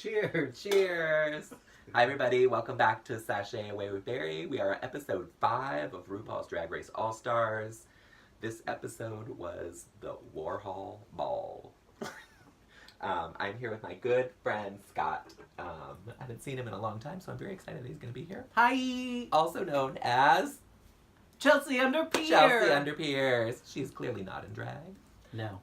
Cheers. Cheers. Hi, everybody. Welcome back to Sashay Away with Barry. We are at episode 5 of RuPaul's Drag Race All-Stars. This episode was the Warhol Ball. I'm here with my good friend, Scott. I haven't seen him in a long time, so I'm very excited that he's going to be here. Hi. Also known as Chelsea Unser-Piers. Chelsea Unser-Piers. She's clearly not in drag. No.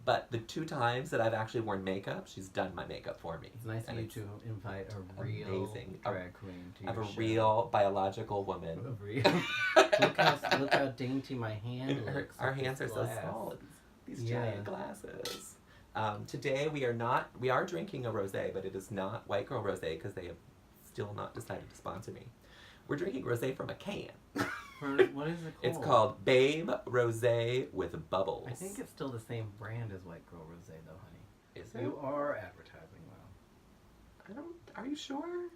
But the 2 times that I've actually worn makeup, she's done my makeup for me. It's nice of you to invite a real drag queen to your show. I'm a real biological woman. A real. look how dainty my hand looks. Our hands are so small. These giant glasses. Today we are drinking a rosé, but it is not White Girl Rosé because they have still not decided to sponsor me. We're drinking rosé from a can. What is it called? It's called Babe Rosé with Bubbles. I think it's still the same brand as White Girl Rosé, though, honey. Is it? You are advertising well. Are you sure?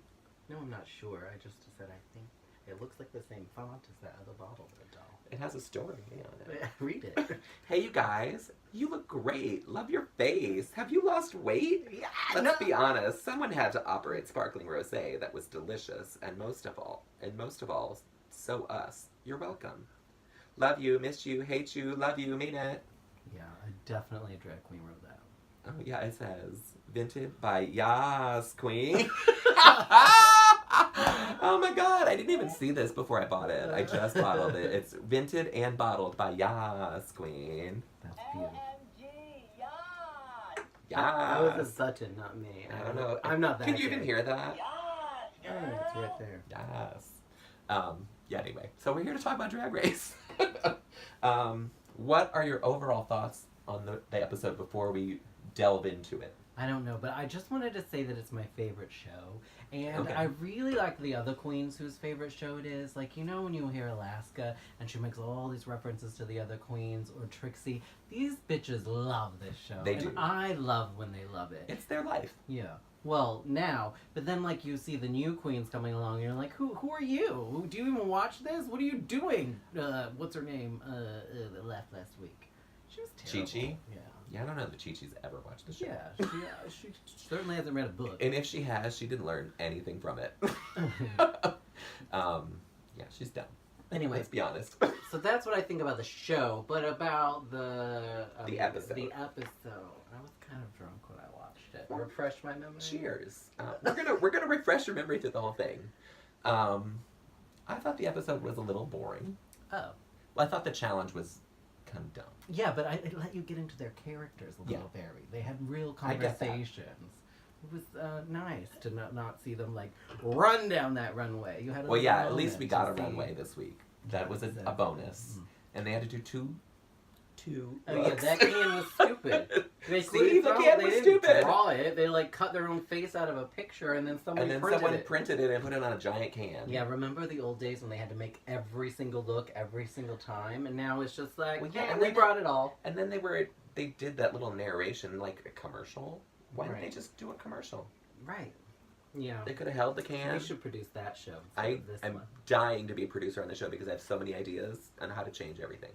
No, I'm not sure. I just said I think it looks like the same font as that other bottle, doll. It has a story on it. Read it. Hey, you guys. You look great. Love your face. Have you lost weight? Yeah. Let's be honest. Someone had to operate sparkling rosé that was delicious, and most of all, so us. You're welcome. Love you, miss you, hate you, love you, mean it. Yeah, definitely a drag queen wrote that. Oh yeah, it says vinted by Yas Queen. Oh my god, I didn't even see this before I bought it. I just bottled it. It's vinted and bottled by Yas Queen. That's beautiful. Yas. That was a Sutton, not me. I don't know. I'm not that Can you good. even hear that? Oh, it's right there. Yes. Yeah, anyway. So we're here to talk about Drag Race. What are your overall thoughts on the episode before we delve into it? I don't know, but I just wanted to say that it's my favorite show. And Okay. I really like the other queens whose favorite show it is. Like, you know when you hear Alaska and she makes all these references to the other queens, or Trixie, these bitches love this show. They and do. I love when they love it. It's their life. Yeah. Well, now, but then, like, you see the new queens coming along, and you're like, who are you? Do you even watch this? What are you doing? What's her name? That left last week. She was terrible. Chi-Chi? Yeah. Yeah, I don't know that Chi-Chi's ever watched the show. Yeah, she certainly hasn't read a book. And if she has, she didn't learn anything from it. Yeah, she's dumb. Anyway. Let's be honest. So that's what I think about the show, but about the episode. The episode. I was kind of drunk when I watched it. Refresh my memory. Cheers. We're gonna refresh your memory through the whole thing. I thought the episode was a little boring. Oh. Well, I thought the challenge was kind of dumb. Yeah, but it let you get into their characters a little, Barry. They had real I get that. conversations. It was nice to not see them, like, run down that runway. You had Well, yeah, at least we got a runway this week. That was a bonus. Mm-hmm. And they had to do two Oh yeah, looks. that can was stupid. They See, the can was didn't stupid. draw it. They like cut their own face out of a picture, and then someone printed it and put it on a giant can. Yeah, remember the old days when they had to make every single look every single time, and now it's just like, Well, yeah, yeah, and we they- brought it all. And then they did that little narration like a commercial. Why didn't they just do a commercial? Right. Yeah. They could have held the can. We should produce that show. I'm one. dying to be a producer on the show because I have so many ideas on how to change everything.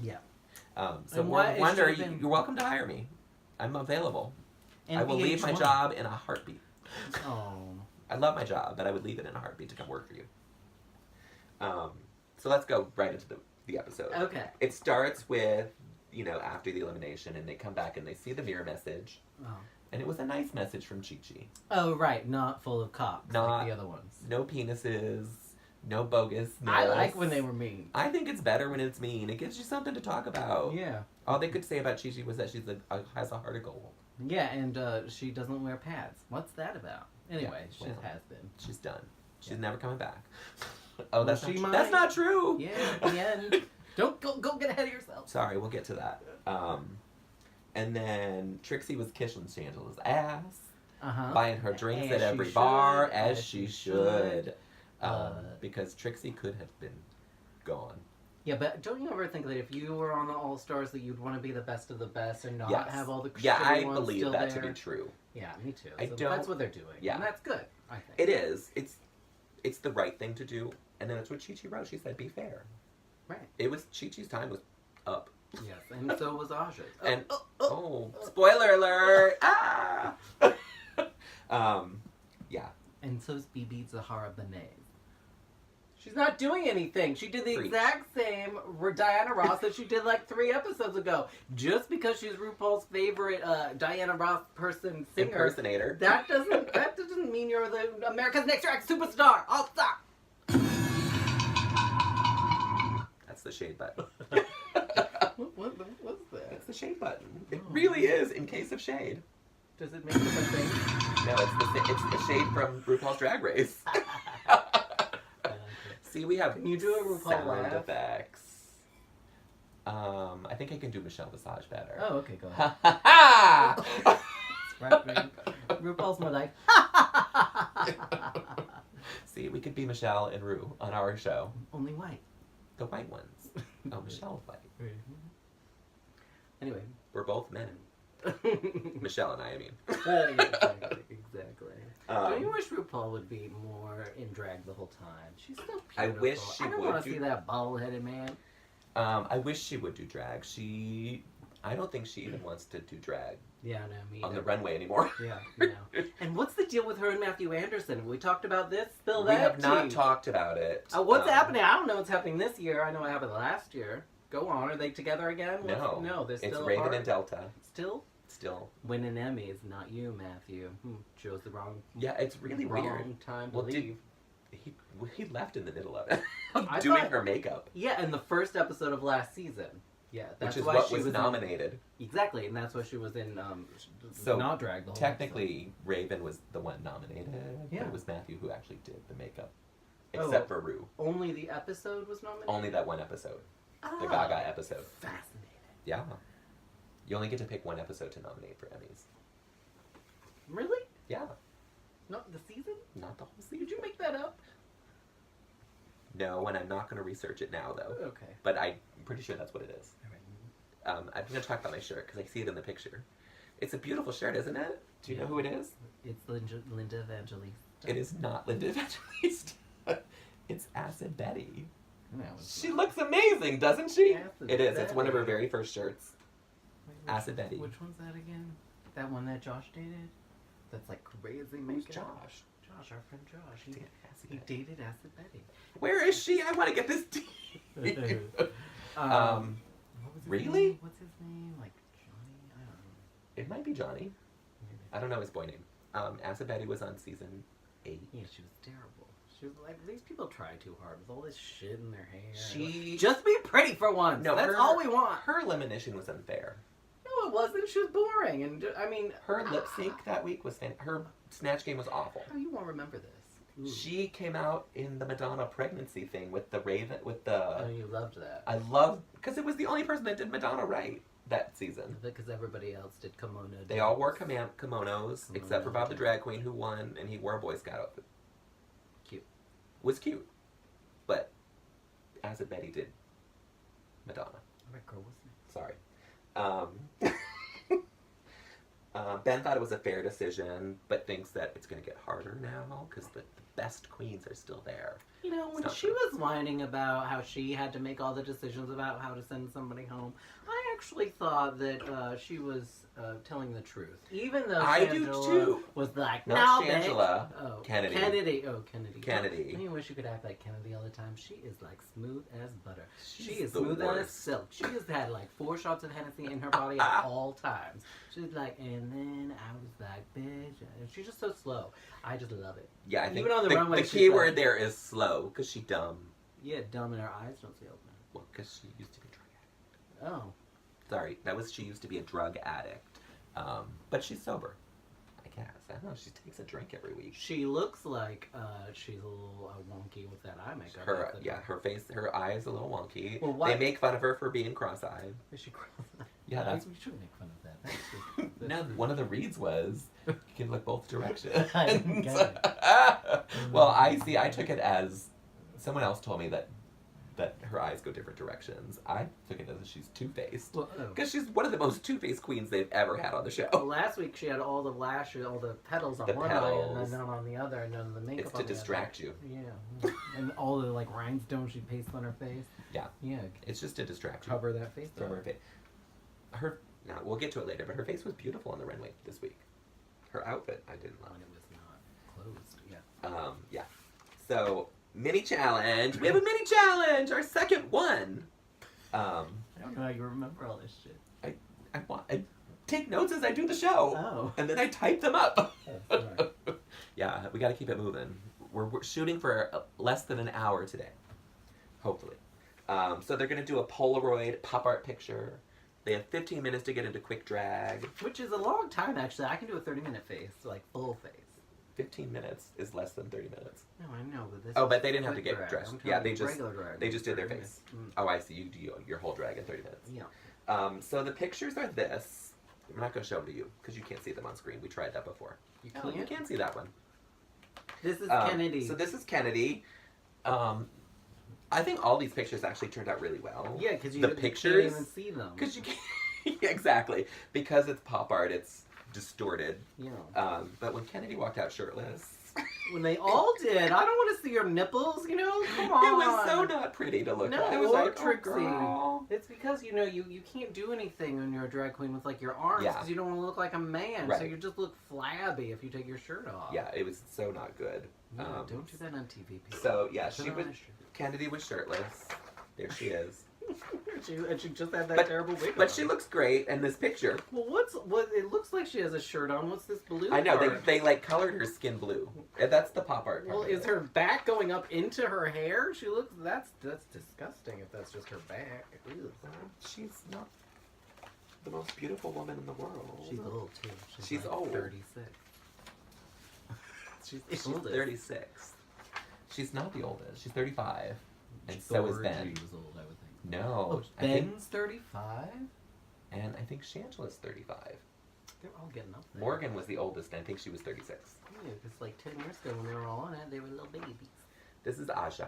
Yeah. So And what Wonder, it should have been- you're welcome to hire me. I'm available. And I will leave my VH1. job in a heartbeat. Oh. I love my job, but I would leave it in a heartbeat to come work for you. So let's go right into the episode. Okay. It starts with, after the elimination, and they come back and they see the mirror message. Oh. And it was a nice message from Chi-Chi. Oh, right. Not full of cocks Not- like the other ones. No penises, no bogus I milfs. like when they were mean. I think it's better when it's mean. It gives you something to talk about. Yeah. All they could say about Chi-Chi was that she's has a heart of gold. Yeah, and she doesn't wear pads. What's that about? Anyway, she has been. She's done. She's Yeah. never coming back. Oh, that's Well, not she true. might. That's not true. Yeah, in the end. Don't go get ahead of yourself. Sorry, we'll get to that. And then Trixie was kissing Shangela's ass, buying her drinks As at every she bar, should, as she should. Uh, Because Trixie could have been gone. Yeah, but don't you ever think that if you were on the All Stars that you'd want to be the best of the best and not Yes. have all the Yeah, shitty I ones believe still that there? to be true. Yeah, me too. I So don't- that's what they're doing. Yeah. And that's good, I think. It is. It's the right thing to do. And then that's what Chi-Chi wrote. She said, be fair. Right. It was, Chi-Chi's time was up. Yes, and so was Aja's. Spoiler alert! Ah! Yeah. And so's BB Zahara Benet. She's not doing anything. She did the Preach. exact same Diana Ross that she did like 3 episodes ago. Just because she's RuPaul's favorite Diana Ross person singer, Impersonator. that doesn't mean you're the America's Next Drag Superstar. I'll stop. That's the shade button. What's that? It's the shade button. It really is in case of shade. Does it make different things? No, it's the shade from RuPaul's Drag Race. See, we have Can you do a RuPaul sound laugh? effects. I think I can do Michelle Visage better. Oh, okay, go Ha ahead. ha ha! Right, RuPaul's more like. See, we could be Michelle and Ru on our show. Only white. The white ones. Oh, Michelle's white. Anyway. We're both men. Michelle and I mean. Exactly. Don't you wish RuPaul would be more in drag the whole time? She's so beautiful. I wish she I don't would want to see that bald-headed man. I wish she would do drag. I don't think she even wants to do drag Yeah, no, me on either. the runway anymore. Yeah, no. And what's the deal with her and Matthew Anderson? Have we talked about this? Spill We that have not tea. talked about it. What's happening? I don't know what's happening this year. I know what happened last year. Go on. Are they together again? No, they're still It's Raven apart? and Delta. Still winning Emmys, not you, Matthew. Chose the wrong. Yeah, it's really wrong weird. time to Well, leave. He left in the middle of it, I doing thought- her makeup, Yeah, in the first episode of last season. Yeah, that's which is why what she was was nominated. Exactly, and that's why she was in. So, not drag the whole Technically, Raven was the one nominated, Yeah. but it was Matthew who actually did the makeup, Oh. except for Ru. episode. Only the episode was nominated. Only that one episode, the Ah, Gaga episode. Fascinating. Yeah, you only get to pick one episode to nominate for Emmys. Really? Yeah, Not the season? not the whole Did season. you make that up? No, and I'm not going to research it now though. Okay. But I'm pretty sure that's what it is. All right. I'm going to talk about my shirt because I see it in the picture. It's a beautiful shirt, isn't it? Do you know who it is? It's Linda Evangelista. It is not Linda Evangelista. It's Acid Betty. No, it's She not. looks amazing, doesn't she? Acid It is. It's one of her Betty. very first shirts. Wait, which- Acid Betty. Which one's that again? That one that Josh dated? That's like crazy Who's makeup. Josh? Josh, our friend Josh. He, Dated Acid he Betty. dated Acid Betty. Where is she? I want to get this tea. What was his Really? name? What's his name? Like Johnny? I don't know. It might be Johnny. I don't know his boy name. Acid Betty was on season 8. Yeah, she was terrible. She was like, these people try too hard with all this shit in their hair. She- Just be pretty for once. No, That's her- all we want. Her elimination was unfair. No, it wasn't. She was boring. And I mean, Her lip sync that week was her snatch game was awful. how you won't remember this? Ooh. She came out in the Madonna pregnancy thing with the Raven with the. Oh, you loved that. I love because it was the only person that did Madonna right that season. Because everybody else did kimono. They all wore kimonos except for Bob the Kimono. Drag Queen who won, and he wore a Boy Scout outfit. Cute. Was cute, but Acid Betty did Madonna. What girl was it? Sorry. Ben thought it was a fair decision, but thinks that it's going to get harder now because the best queens are still there. You know, when It's she not was whining about how she had to make all the decisions about how to send somebody home, I actually thought that she was telling the truth. Even though I do Shangela too. was like, Not no, bitch." Shangela, Oh, Kennedy. Kennedy. Oh, Kennedy. Kennedy. I wish you could act like Kennedy all the time. She is like smooth as butter. She She's is the smooth as worst. silk. She has had like 4 shots of Hennessy in her body at all times. She's like, and then I was like, bitch. And she's just so slow. I just love it. Yeah, I think Even on the runway, the she's key like- word there is slow because she dumb. Yeah, dumb and her eyes don't see open. Well, because she used to be a drug addict. Oh. Sorry, she used to be a drug addict. But she's sober, I guess. I don't know. She takes a drink every week. She looks like she's a little wonky with that eye makeup. Her eye is a little wonky. Well, why- They make fun of her for being cross-eyed. Is she cross-eyed? Yeah, that's We shouldn't make fun of that. That's no. One of the reads was you can look both directions. I didn't get Well, I took it as someone else told me that her eyes go different directions. I took it as she's two-faced Well, oh. because she's one of the most two-faced queens they've ever had on the show. Well, last week she had all the lashes, all the petals on The one eye petals. and then none on the other, and none of the makeup It's on to the distract you. other. Yeah. And all the like rhinestones she pastes on her face. Yeah. Yeah. It's just to distract you. Cover that face. From up. her face. We'll get to it later, but her face was beautiful on the runway this week. her outfit I didn't love. When it was not closed, yeah. Yeah. So, mini challenge. We have a mini challenge. Our second one. I don't know how you remember all this shit. I take notes as I do the show. Oh. And then I type them up. Oh, sorry. Yeah, we got to keep it moving. We're shooting for less than an hour today. Hopefully. So they're going to do a Polaroid pop art picture. They have 15 minutes to get into quick drag. Which is a long time, actually. I can do a 30-minute face, like full face. 15 minutes is less than 30 minutes. No, I know, but this Oh, is but they didn't have to quick get drag. dressed. I'm Yeah, talking they regular drag. just did their 30 face. minutes. Oh, I see. You do your whole drag in 30 minutes. Yeah. So the pictures are this. I'm not going to show them to you because you can't see them on screen. We tried that before. You Oh, can't? you can see that one. This is Kennedy. So this is Kennedy. I think all these pictures actually turned out really well. Yeah, because you the can't pictures, even see them. Because you can't. Yeah, exactly. Because it's pop art, it's distorted. Yeah. But when Kennedy walked out shirtless, When they all did. I don't want to see your nipples, you know? Come on. it was so not pretty to look No, at. It was or like, Trixie. oh, girl. It's because, you know, you can't do anything when you're a drag queen with, like, your arms Yeah. because you don't want to look like a man. Right. So you just look flabby if you take your shirt off. Yeah, it was so not good. No, don't do that on TV, people. So, yeah, Put she on was, a shirt. Kennedy was shirtless. There she is. she just had that But- terrible wig But on. she looks great in this picture. Well, what? It looks like she has a shirt on. What's this blue I know, part? they like colored her skin blue. And that's the pop art part. Well, of is it. her back going up into her hair? She looks. That's disgusting. If that's just her back. Ew. She's not the most beautiful woman in the world. She's old too. She's like old. 36. She's She's oldest. 36. She's not the oldest. She's 35. And so is Georgie Ben. was old, I would think. No. Oh, I think, Ben's 35. and I think Shangela's 35. They're all getting up there. Morgan was the oldest, and I think she was 36. Yeah, because like 10 years ago when they were all on it, they were little babies. This is Aja.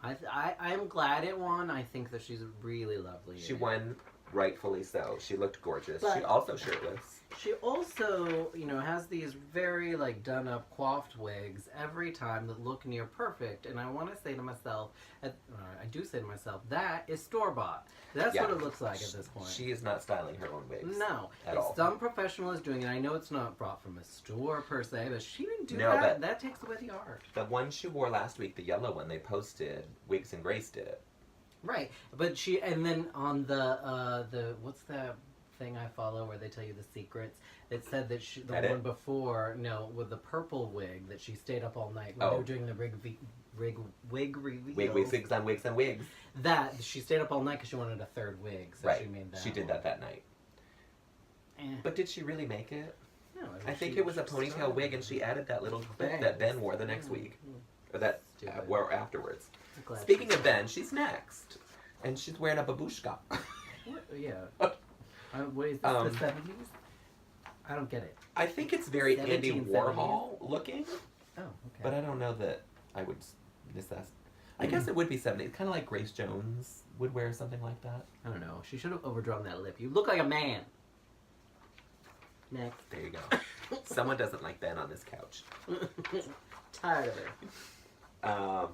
I'm glad it won. I think that she's really lovely. She won rightfully so. She looked gorgeous. But- she also shirtless. She also, you know, has these very, like, done-up, coiffed wigs every time that look near perfect. And I want to say to myself, I do say to myself, that is store-bought. That's Yeah. what it looks like at this point. She is not styling her own wigs. No. At all. Some professional is doing it. I know it's not brought from a store, per se, but she didn't do No, that. but- That takes away the art. The one she wore last week, the yellow one, they posted, Wigs and Grace did it. Right. But she, and then on the what's that thing I follow where they tell you the secrets? It said that she, the Edit? one before, no, with the purple wig, that she stayed up all night when they Oh. were doing the wig reveal. Wigs on wigs on wigs. That, she stayed up all night because she wanted a third wig, so Right. she made that She did one. that night. Eh. But did she really make it? No, I think she- it was a she ponytail started wig, and she added that little clip Bangs. that Ben wore the next week. Or that Stupid. wore afterwards. I'm glad Speaking she- of Ben, she's next. And she's wearing a babushka. What? Yeah. What is this, Um, the 70s? I don't get it. I think it's very Andy 1770s. Warhol looking, Oh, okay. but I don't know that I would necessarily. I guess it would be 70s. Kind of like Grace Jones would wear something like that. I don't know. She should have overdrawn that lip. You look like a man. Next. There you go. Someone doesn't like Ben on this couch. Tired of it.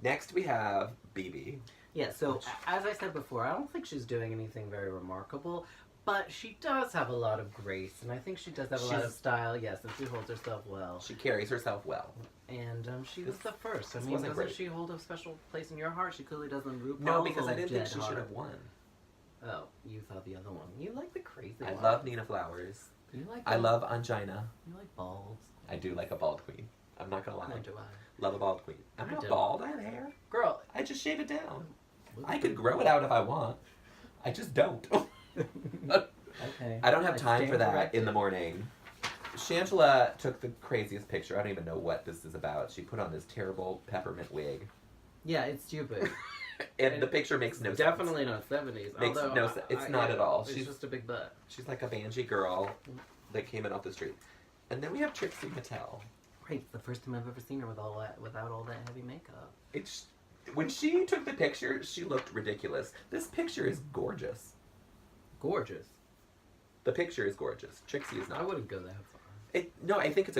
Next we have BB. Yeah, so Which- as I said before, I don't think she's doing anything very remarkable, but she does have a lot of grace, and I think she does have a lot of She's- style, yes, and she holds herself well. She carries herself well. And she was This- the first. I this mean, wasn't doesn't great. she hold a special place in your heart? She clearly doesn't. RuPaul's No, because I old didn't think dead she should heart. have won. Oh, you thought the other one. You like the crazy I one. love Nina Flowers. You like I bald- love Angina. You like balls. I do like a bald queen. I'm not gonna lie. No, do I. Love a bald queen. I'm I not don't. bald. I have hair. Girl. I just shave it down. what's I the- could grow it out if I want. I just don't. Okay. I don't have I time for stand that corrected. in the morning. Shangela took the craziest picture. I don't even know what this is about. She put on this terrible peppermint wig. Yeah, it's stupid. And the picture makes no sense. Definitely not 70s. Makes although no sense. It's not at all. It's She's- just a big butt. She's like a Banshee girl that came in off the street. And then we have Trixie Mattel. Right, it's the first time I've ever seen her with without all that heavy makeup. It's when she took the picture, she looked ridiculous. This picture is gorgeous. Gorgeous. The picture is gorgeous. Trixie is I not. wouldn't go that far. No, I think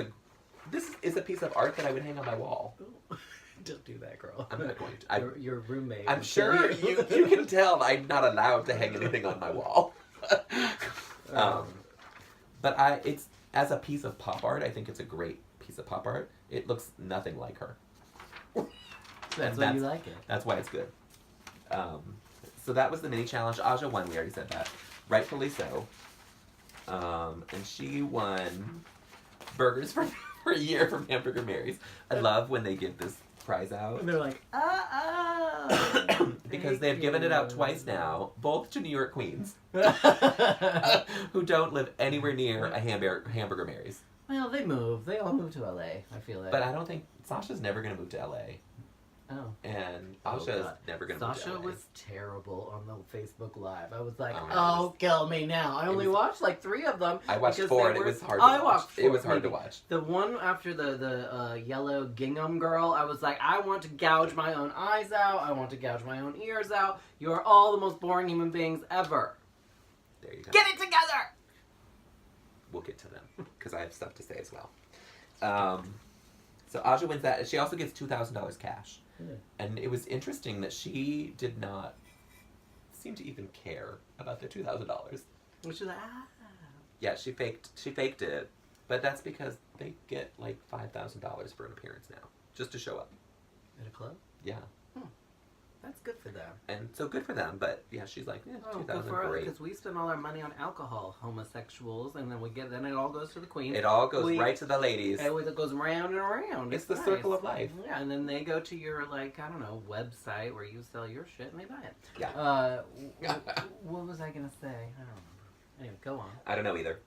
this is a piece of art that I would hang on my wall. Ooh. Don't do that, girl. I'm not going to. Your roommate. I'm will sure kill you can tell I'm not allowed to hang anything on my wall. But as a piece of pop art, I think it's a great piece of pop art. It looks nothing like her. That's why you like it. That's why it's good. So that was the mini challenge. Aja won. We already said that. Rightfully so. And she won burgers for a year from Hamburger Mary's. I love when they give this prize out. And they're like, because they've given it out twice now, both to New York queens who don't live anywhere near a Hamburger Mary's. Well, they move. They all move to LA, I feel like. But I don't think Sasha's never going to move to LA. Oh. And Aja's never going to move to LA. Sasha was terrible on the Facebook Live. I was like, Oh, kill me now. I only watched like 3 of them. I watched 4 and it was hard to watch. Watched 4, it was hard maybe. to watch. The one after the yellow gingham girl, I was like, I want to gouge my own eyes out. I want to gouge my own ears out. You are all the most boring human beings ever. There you go. Get it together! We'll get to them, because I have stuff to say as well. So Aja wins that. She also gets $2,000 cash. And it was interesting that she did not seem to even care about the $2,000. Which is Yeah, she faked it, but that's because they get like $5,000 for an appearance now, just to show up. At a club? Yeah. That's good for them. And so good for them, but yeah, she's like, $2,000, great. Because we spend all our money on alcohol, homosexuals, and then it all goes to the queen. It all goes right to the ladies. It goes round and around. It's the circle of life. Yeah, and then they go to your, like, I don't know, website where you sell your shit and they buy it. Yeah. What was I going to say? I don't remember. Anyway, go on. I don't know either.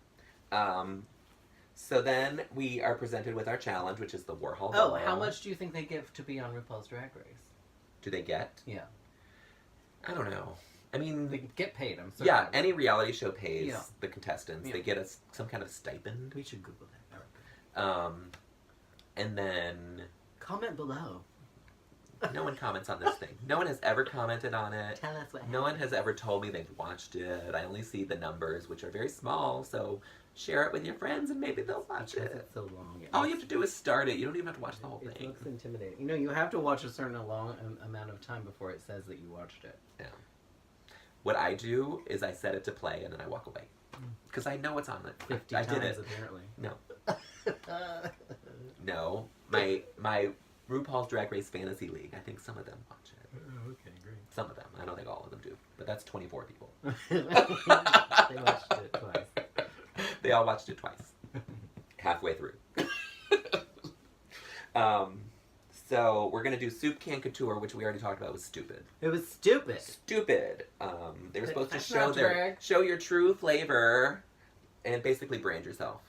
So then we are presented with our challenge, which is the Warhol Ball. Oh, how much do you think they give to be on RuPaul's Drag Race? Do they get? Yeah. I don't know. I mean... They get paid, I'm sorry. Yeah, any reality show pays Yeah. the contestants. Yeah. They get some kind of stipend. We should Google that. And then... Comment below. No one comments on this thing. No one has ever commented on it. Tell us what happened. No one has ever told me they've watched it. I only see the numbers, which are very small, so share it with your friends and maybe they'll watch it. It's so long. All you have to do is start it. You don't even have to watch the whole It thing. looks intimidating. You know, you have to watch a certain amount of time before it says that you watched it. Yeah. What I do is I set it to play and then I walk away. Because I know what's on it. 50 I times, did it. apparently. No. No. My RuPaul's Drag Race Fantasy League, I think some of them watch it. Oh, okay, great. Some of them. I don't think all of them do. But that's 24 people. They watched it twice. They all watched it twice. Halfway through. So we're going to do Soup Can Couture, which we already talked about was stupid. It was stupid. Stupid. They were supposed to That's show not drag. show your true flavor and basically brand yourself.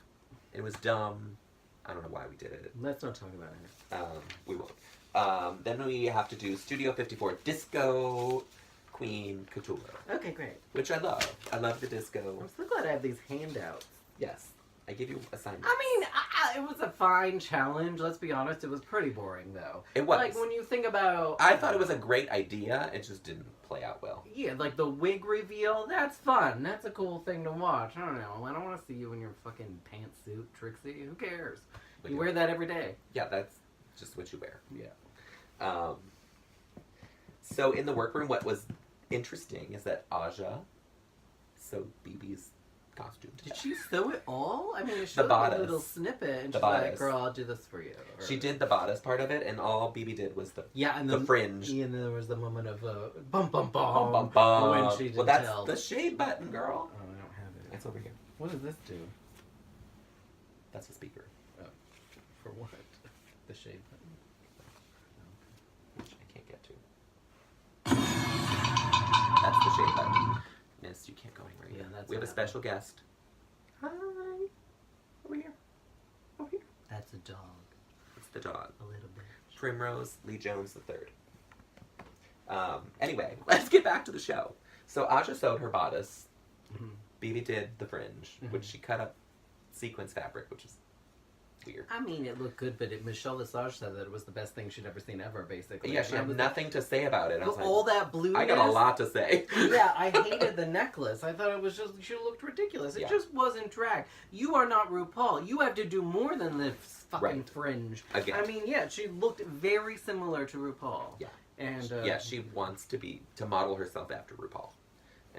It was dumb. I don't know why we did it. Let's not talk about it. We won't. Then we have to do Studio 54 Disco Queen Couture, Okay, great. which I love. I love the disco. I'm so glad I have these handouts. Yes. I give you assignments. I mean, it was a fine challenge. Let's be honest. It was pretty boring, though. It was. Like, when you think about... I thought it was a great idea. It just didn't play out well. Yeah, like the wig reveal. That's fun. That's a cool thing to watch. I don't know. I don't want to see you in your fucking pantsuit, Trixie. Who cares? But You wear that every day. Yeah, that's just what you wear. Yeah. So in the workroom, what was interesting is that Aja sewed BB's costume to Did death. she sew it all? I mean, it showed bodice. a little snippet, and The she's like, bodice. girl, I'll do this for you. Or- She did the bodice part of it, and all BB did was the and the fringe. Yeah, and then there was the moment of bum bum bum bum bum bum. when she did Well, that's tell. the shade button, girl. Oh, I don't have it. It's over here. What does this do? That's the speaker. For what? The shade button. Which I can't get to. That's the shade button. Yes, you can't go anywhere yet. Yeah, that's we have a what special guest. Hi. Over here. Over here. That's a dog. It's the dog. A little bit. Primrose Lee Jones III. Anyway, let's get back to the show. So Aja sewed her bodice. BB did the fringe, which she cut up sequins fabric, which is weird. I mean, it looked good, but Michelle Visage said that it was the best thing she'd ever seen ever, basically. Yeah, she had nothing to say about it. I was like, all that blueness. I got a lot to say. Yeah, I hated the necklace. I thought it was just, she looked ridiculous. It just wasn't drag. You are not RuPaul. You have to do more than this fucking fringe. Again. I mean, yeah, she looked very similar to RuPaul. Yeah. And yeah, she wants to model herself after RuPaul.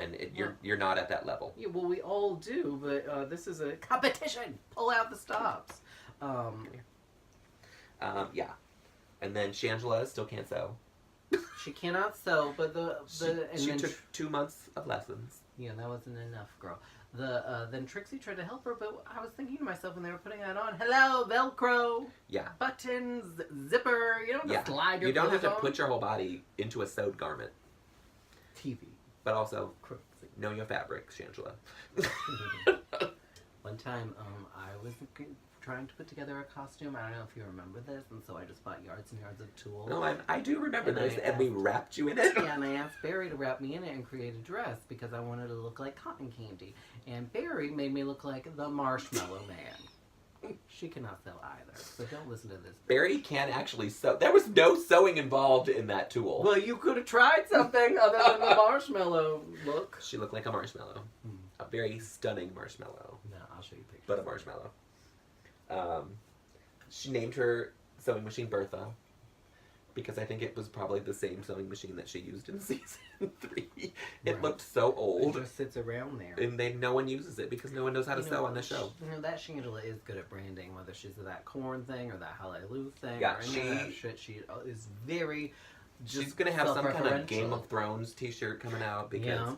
And you're not at that level. Yeah, well, we all do, but this is a competition. Pull out the stops. Yeah. And then Shangela still can't sew. She cannot sew, but she took 2 months of lessons. Yeah, that wasn't enough, girl. Then Trixie tried to help her, but I was thinking to myself when they were putting that on, hello, Velcro. Yeah. Buttons, zipper. You don't have to slide your You don't have to on. put your whole body into a sewed garment. TV. But also, know your fabric, Shangela. One time, I was trying to put together a costume. I don't know if you remember this, and so I just bought yards and yards of tulle. No, I do remember this, and we wrapped you in it. Yeah, and I asked Barry to wrap me in it and create a dress because I wanted to look like cotton candy. And Barry made me look like the Marshmallow Man. She cannot sew either, so don't listen to this. Barry can't actually sew. There was no sewing involved in that tulle. Well, you could have tried something other than the marshmallow look. She looked like a marshmallow. A very stunning marshmallow. No, I'll show you pictures. But a marshmallow. She named her sewing machine Bertha because I think it was probably the same sewing machine that she used in season 3. It looked so old. It just sits around there. And no one uses it because no one knows how to sew on the show. You know, that Shangela is good at branding, whether she's that corn thing or that Hallelujah thing Yeah, or any of that shit. She is very She's going to have some kind of Game of Thrones t-shirt coming out because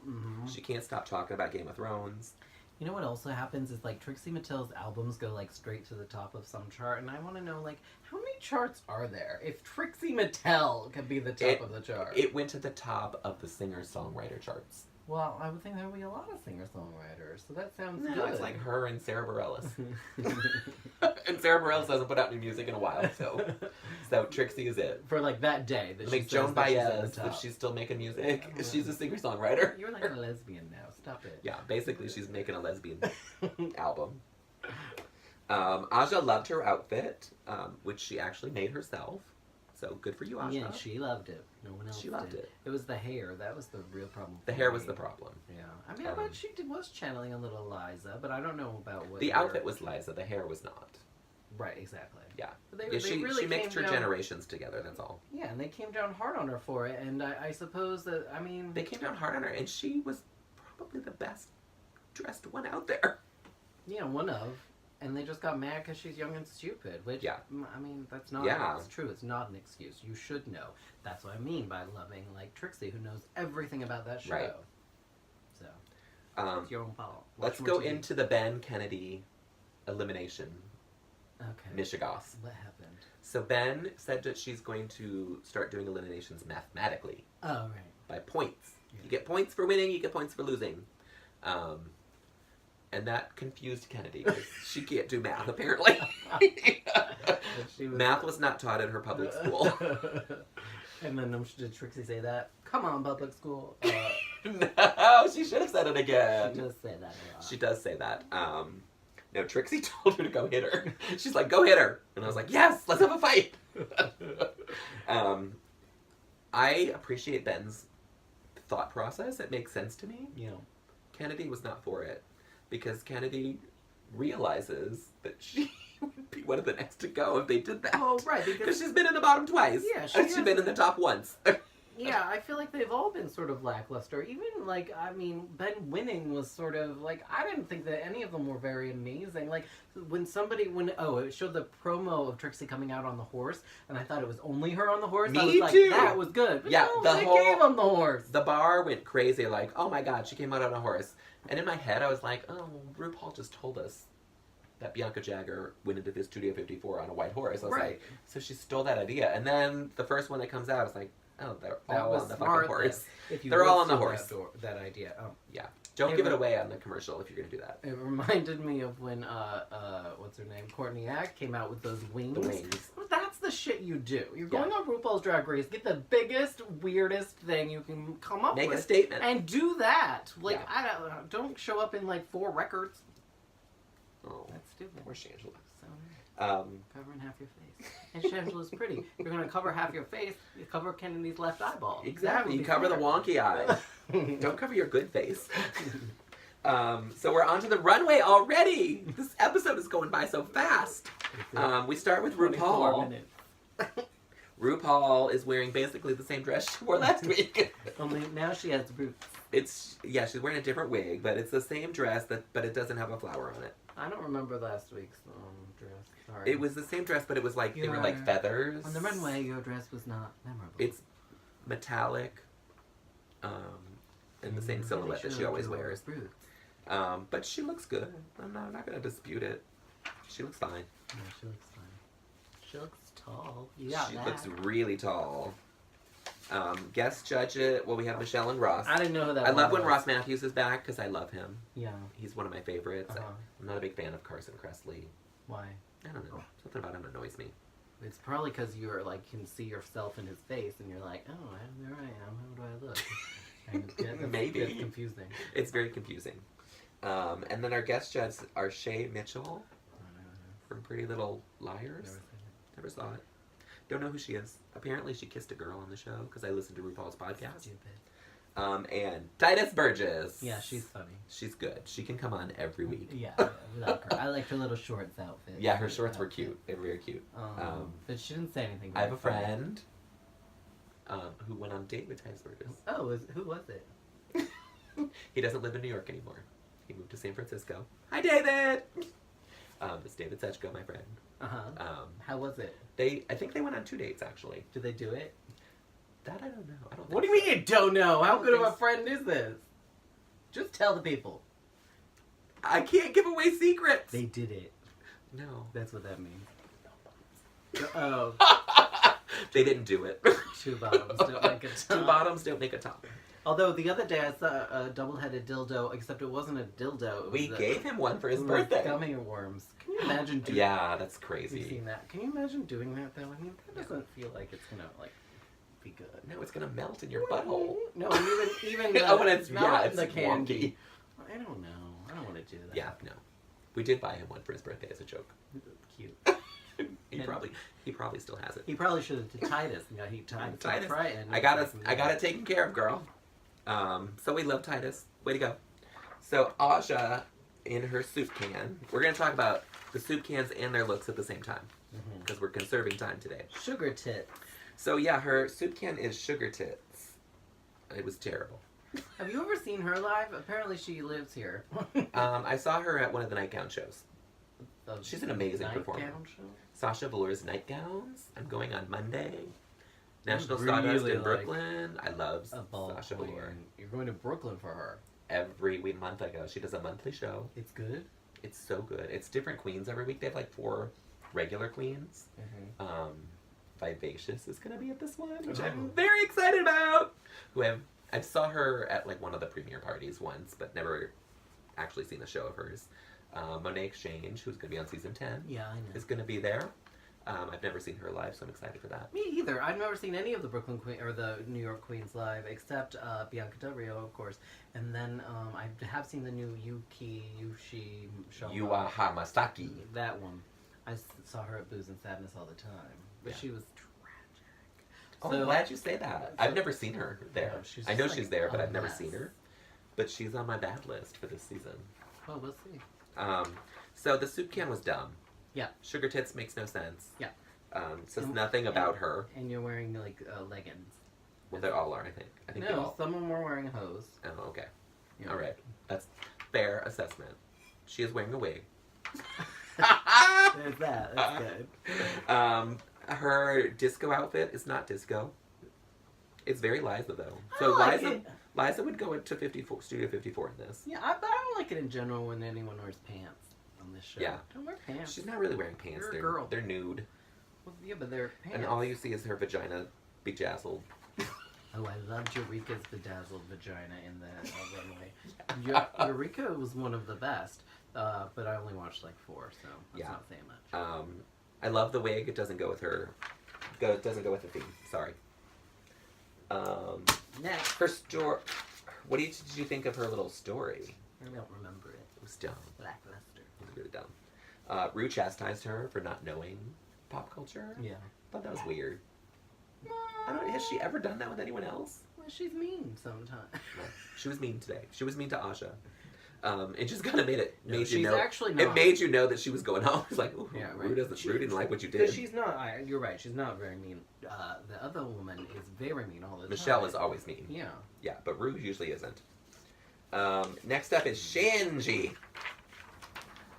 she can't stop talking about Game of Thrones. You know what also happens is, like, Trixie Mattel's albums go, like, straight to the top of some chart, and I want to know, like, how many charts are there? If Trixie Mattel could be the top of the chart. It went to the top of the singer-songwriter charts. Well, I would think there would be a lot of singer-songwriters, so that sounds No, good. it's like her and Sarah Bareilles. And Sarah Bareilles hasn't put out new music in a while, so Trixie is it. For, like, that day. That like Joan Baez, if she's still making music, she's a singer-songwriter. You're like a lesbian now. Stop it. Yeah, basically she's making a lesbian album. Aja loved her outfit, which she actually made herself. So good for you, Aja. Yeah, she loved it. No one else She loved it. It was the hair. That was the real problem. The hair was the problem. Yeah. I mean, but she was channeling a little Liza, but I don't know about what... The outfit was Liza, the hair was not. Right, exactly. Yeah. She really mixed her generations together, that's all. Yeah, and they came down hard on her for it, and I suppose that, I mean... They came down hard on her, and she was probably the best dressed one out there. Yeah, one of. And they just got mad because she's young and stupid, which, I mean, that's not, it's true, it's not an excuse. You should know. That's what I mean by loving, like, Trixie, who knows everything about that show. Right. So, it's your own fault. Let's go into the Ben Kennedy elimination. Okay. Michigas. What happened? So Ben said that she's going to start doing eliminations mathematically. Oh, right. By points. Yeah. You get points for winning, you get points for losing. And that confused Kennedy because she can't do math, apparently. Math was not taught at her public school. And then did Trixie say that? Come on, public school. No, she should have said it again. She does say that a lot. She does say that. No, Trixie told her to go hit her. She's like, go hit her. And I was like, yes, let's have a fight. I appreciate Ben's thought process. It makes sense to me. Yeah. Kennedy was not for it. Because Kennedy realizes that she would be one of the next to go if they did that. Oh, right. Because she's been in the bottom twice. Yeah, she's been in the top once. Yeah, I feel like they've all been sort of lackluster. Even, like, I mean, Ben winning was sort of, like, I didn't think that any of them were very amazing. Like, when it showed the promo of Trixie coming out on the horse, and I thought it was only her on the horse. Me I was like, too. that was good. But yeah, no, they gave him the horse. The bar went crazy, like, oh my god, she came out on a horse. And in my head, I was like, oh, RuPaul just told us that Bianca Jagger went into this Studio 54 on a white horse. I was like, so she stole that idea. And then the first one that comes out, I was like, oh, they're all on the fucking horse. They're all on the horse. That idea. Oh. Yeah. Don't give it away on the commercial if you're going to do that. It reminded me of when, what's her name? Courtney Act came out with those wings. The wings. That's the shit you do. You're going on RuPaul's Drag Race, get the biggest, weirdest thing you can come up with. Make a statement. And do that. Like, don't show up in, like, 4 records. Oh. That's stupid. Where's Shangela? So, covering half your face. And Shangela's pretty. You're going to cover half your face, you cover Kennedy's left eyeball. Exactly. You cover the wonky eye. Don't cover your good face. So we're onto the runway already. This episode is going by so fast. We start with RuPaul. RuPaul is wearing basically the same dress she wore last week. Only now she has boots. She's wearing a different wig, but it's the same dress, but it doesn't have a flower on it. I don't remember last week's dress. Sorry. It was the same dress, but it was like, they were like feathers. On the runway, your dress was not memorable. It's metallic, and the same silhouette that she always wears. But she looks good. I'm not going to dispute it. She looks fine. Yeah, she looks fine. She looks tall. She looks really tall. Guest judge it. Well, we have Michelle and Ross. I didn't know who that I was. love when Ross Matthews is back because I love him. Yeah. He's one of my favorites. Uh-huh. I'm not a big fan of Carson Kressley. Why? I don't know. Something about him annoys me. It's probably because you're like, can see yourself in his face and you're like, oh, there I am. How do I look? And Maybe. It's confusing. It's very confusing. And then our guest judges are Shay Mitchell from Pretty Little Liars. Never saw it. Don't know who she is. Apparently she kissed a girl on the show because I listened to RuPaul's podcast. Stupid. And Titus Burgess. Yeah, she's funny. She's good. She can come on every week. Yeah, we like her. I liked her little shorts outfit. Yeah, her shorts were cute. They were very cute. But she didn't say anything. I have a friend who went on a date with Titus Burgess. Oh, who was it? He doesn't live in New York anymore. He moved to San Francisco. Hi, David! It's David Sechko, my friend. How was it? I think they went on 2 dates, actually. Did they do it? That I don't know. I don't. What do you mean you don't know? How good of a friend is this? Just tell the people. I can't give away secrets. They did it. No. That's what that means. Oh. They didn't do it. Two bottoms don't make a top. Two bottoms don't make a top. Although the other day I saw a double-headed dildo, except it wasn't a dildo. We gave him one for his birthday. Gummy worms. Can you imagine doing Yeah, that's crazy. You've seen that. Can you imagine doing that, though? I mean, that doesn't feel like it's going to, be good. No, it's going to melt in your butthole. No, even Oh, when it's, not it's the candy. wonky. I don't know. I don't want to do that. Yeah, no. We did buy him one for his birthday as a joke. Cute. He probably still has it. He probably should have to Titus. You know, Titus. Right, I got it taken care of, girl. So we love Titus. Way to go. So Aja, in her soup can, we're going to talk about the soup cans and their looks at the same time. Because we're conserving time today. Sugar tits. So yeah, her soup can is Sugar Tits. It was terrible. Have you ever seen her live? Apparently she lives here. I saw her at one of the nightgown shows. She's an amazing performer. Nightgown show? Sasha Velour's Nightgowns. I'm going on Monday. National really Stardust in like Brooklyn. I love Sasha queen. Velour. You're going to Brooklyn for her. Every month I go. She does a monthly show. It's good? It's so good. It's different queens every week. They have 4 regular queens. Vivacious is going to be at this one, which I'm very excited about. I saw her at one of the premiere parties once, but never actually seen a show of hers. Monet Exchange, who's going to be on season 10, yeah, I know, is going to be there. I've never seen her live, so I'm excited for that. Me either. I've never seen any of the Brooklyn Queen or the New York Queens live, except Bianca Del Rio, of course. And then I have seen the new Yushi show. Yua Hamasaki. That one. I saw her at Booze and Sadness all the time, but she was tragic. Oh, I'm glad you say that. I've never seen her there. No, I know she's there, but I've never seen her. But she's on my bad list for this season. Oh, we'll see. So the soup can was dumb. Yeah. Sugar Tits makes no sense. Yeah. Says nothing about her. And you're wearing leggings. Well, they all are, I think. I think no, some of them were wearing hose. Oh, okay. Yeah. All right. That's fair assessment. She is wearing a wig. There's that. That's good. Her disco outfit is not disco. It's very Liza, though. So Liza would go into Studio 54 in this. Yeah, but I don't like it in general when anyone wears pants on this show. Yeah. Don't wear pants. She's not really wearing pants. You're a girl. They're nude. Well, yeah, but they're pants. And all you see is her vagina bejazzled. Oh, I loved Eureka's bedazzled vagina in the runway. Eureka was one of the best, but I only watched 4, so that's not saying much. I love the wig. It doesn't go with her. It doesn't go with the theme. Sorry. Next. Her story. What did you think of her little story? I don't remember it. It was dumb. Lackluster. It was really dumb. Rue chastised her for not knowing pop culture. Yeah. I thought that was weird. Has she ever done that with anyone else? Well, she's mean sometimes. No, she was mean today. She was mean to Aja. It just kind of made you know. Actually not. It made you know that she was going home. It's like, ooh, Yeah, right. Rue didn't like what you did. Because she's not. You're right. She's not very mean. The other woman is very mean all the time. Michelle is always mean. Yeah. Yeah, but Rue usually isn't. Next up is Shanji.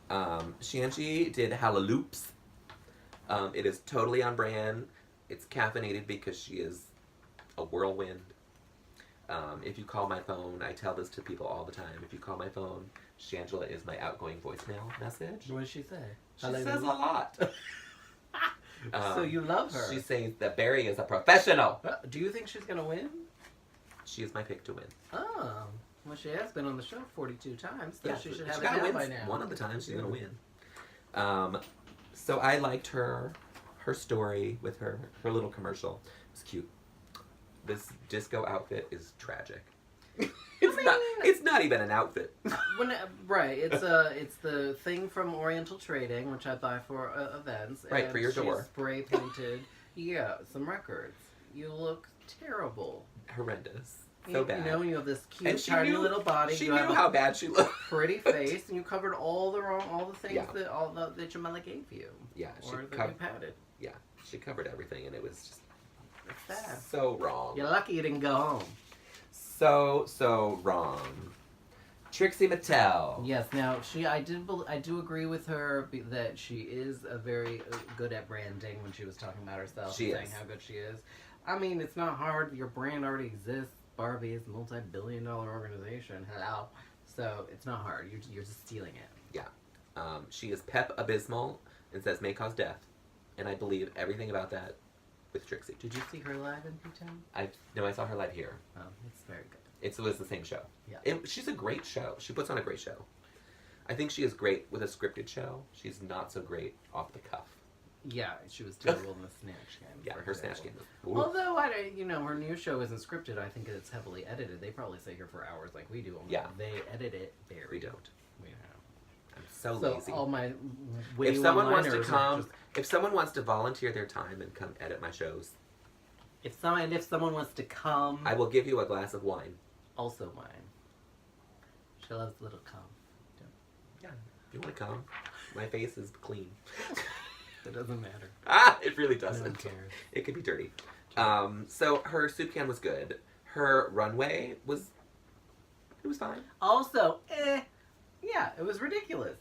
Shanji did Hallaloops. It is totally on brand. It's caffeinated because she is a whirlwind. If you call my phone, I tell this to people all the time. If you call my phone, Shangela is my outgoing voicemail message. What does she say? She says a lot. So you love her. She says that Barry is a professional. Do you think she's gonna win? She is my pick to win. Oh, well, she has been on the show 42 times, so Yeah, she should have gotta it win by now. one of the times she's gonna win. So I liked her story with her little commercial. It was cute. This disco outfit is tragic. It's not even an outfit. Right, it's the thing from Oriental Trading, which I buy for events. Right, and for your she's door. Spray painted, some records. You look terrible. Horrendous. So bad. You know, you have this cute, And she tiny knew- little body. She you knew have how a bad she looked. pretty face, and you covered all the things Yeah. that Jamila gave you. Yeah, Or that you padded. Yeah, she covered everything, and it was just It's bad. so wrong. You're lucky you didn't go home. So wrong. Trixie Mattel. Yes. Now I do agree with her that she is a very good at branding when she was talking about herself, She saying is. how good she is. I mean, it's not hard. Your brand already exists. Barbie is a multi-billion-dollar organization. Hello. So it's not hard. You're just stealing it. She is Pep Abysmal and says may cause death, and I believe everything about that with Trixie. Did you see her live in P-Town? I saw her live here. Oh, it's very good. It was the same show. Yeah. She's a great show. She puts on a great show. I think she is great with a scripted show. She's not so great off the cuff. Yeah, she was terrible in the Snatch Game. Yeah, her Snatch Game. Ooh. Although her new show isn't scripted, I think it's heavily edited. They probably stay here for hours like we do. Yeah. They edit it very. We don't. We know. I'm so So lazy. all my If someone wants to one-liners are come, just- if someone wants to volunteer their time and come edit my shows, if someone wants to come, I will give you a glass of wine. also mine. She loves little cum. Yeah, if you want to come, my face is clean. It doesn't matter. It really No one doesn't. cares. It could be dirty. So her soup can was good. Her runway was fine. Also, yeah, it was ridiculous.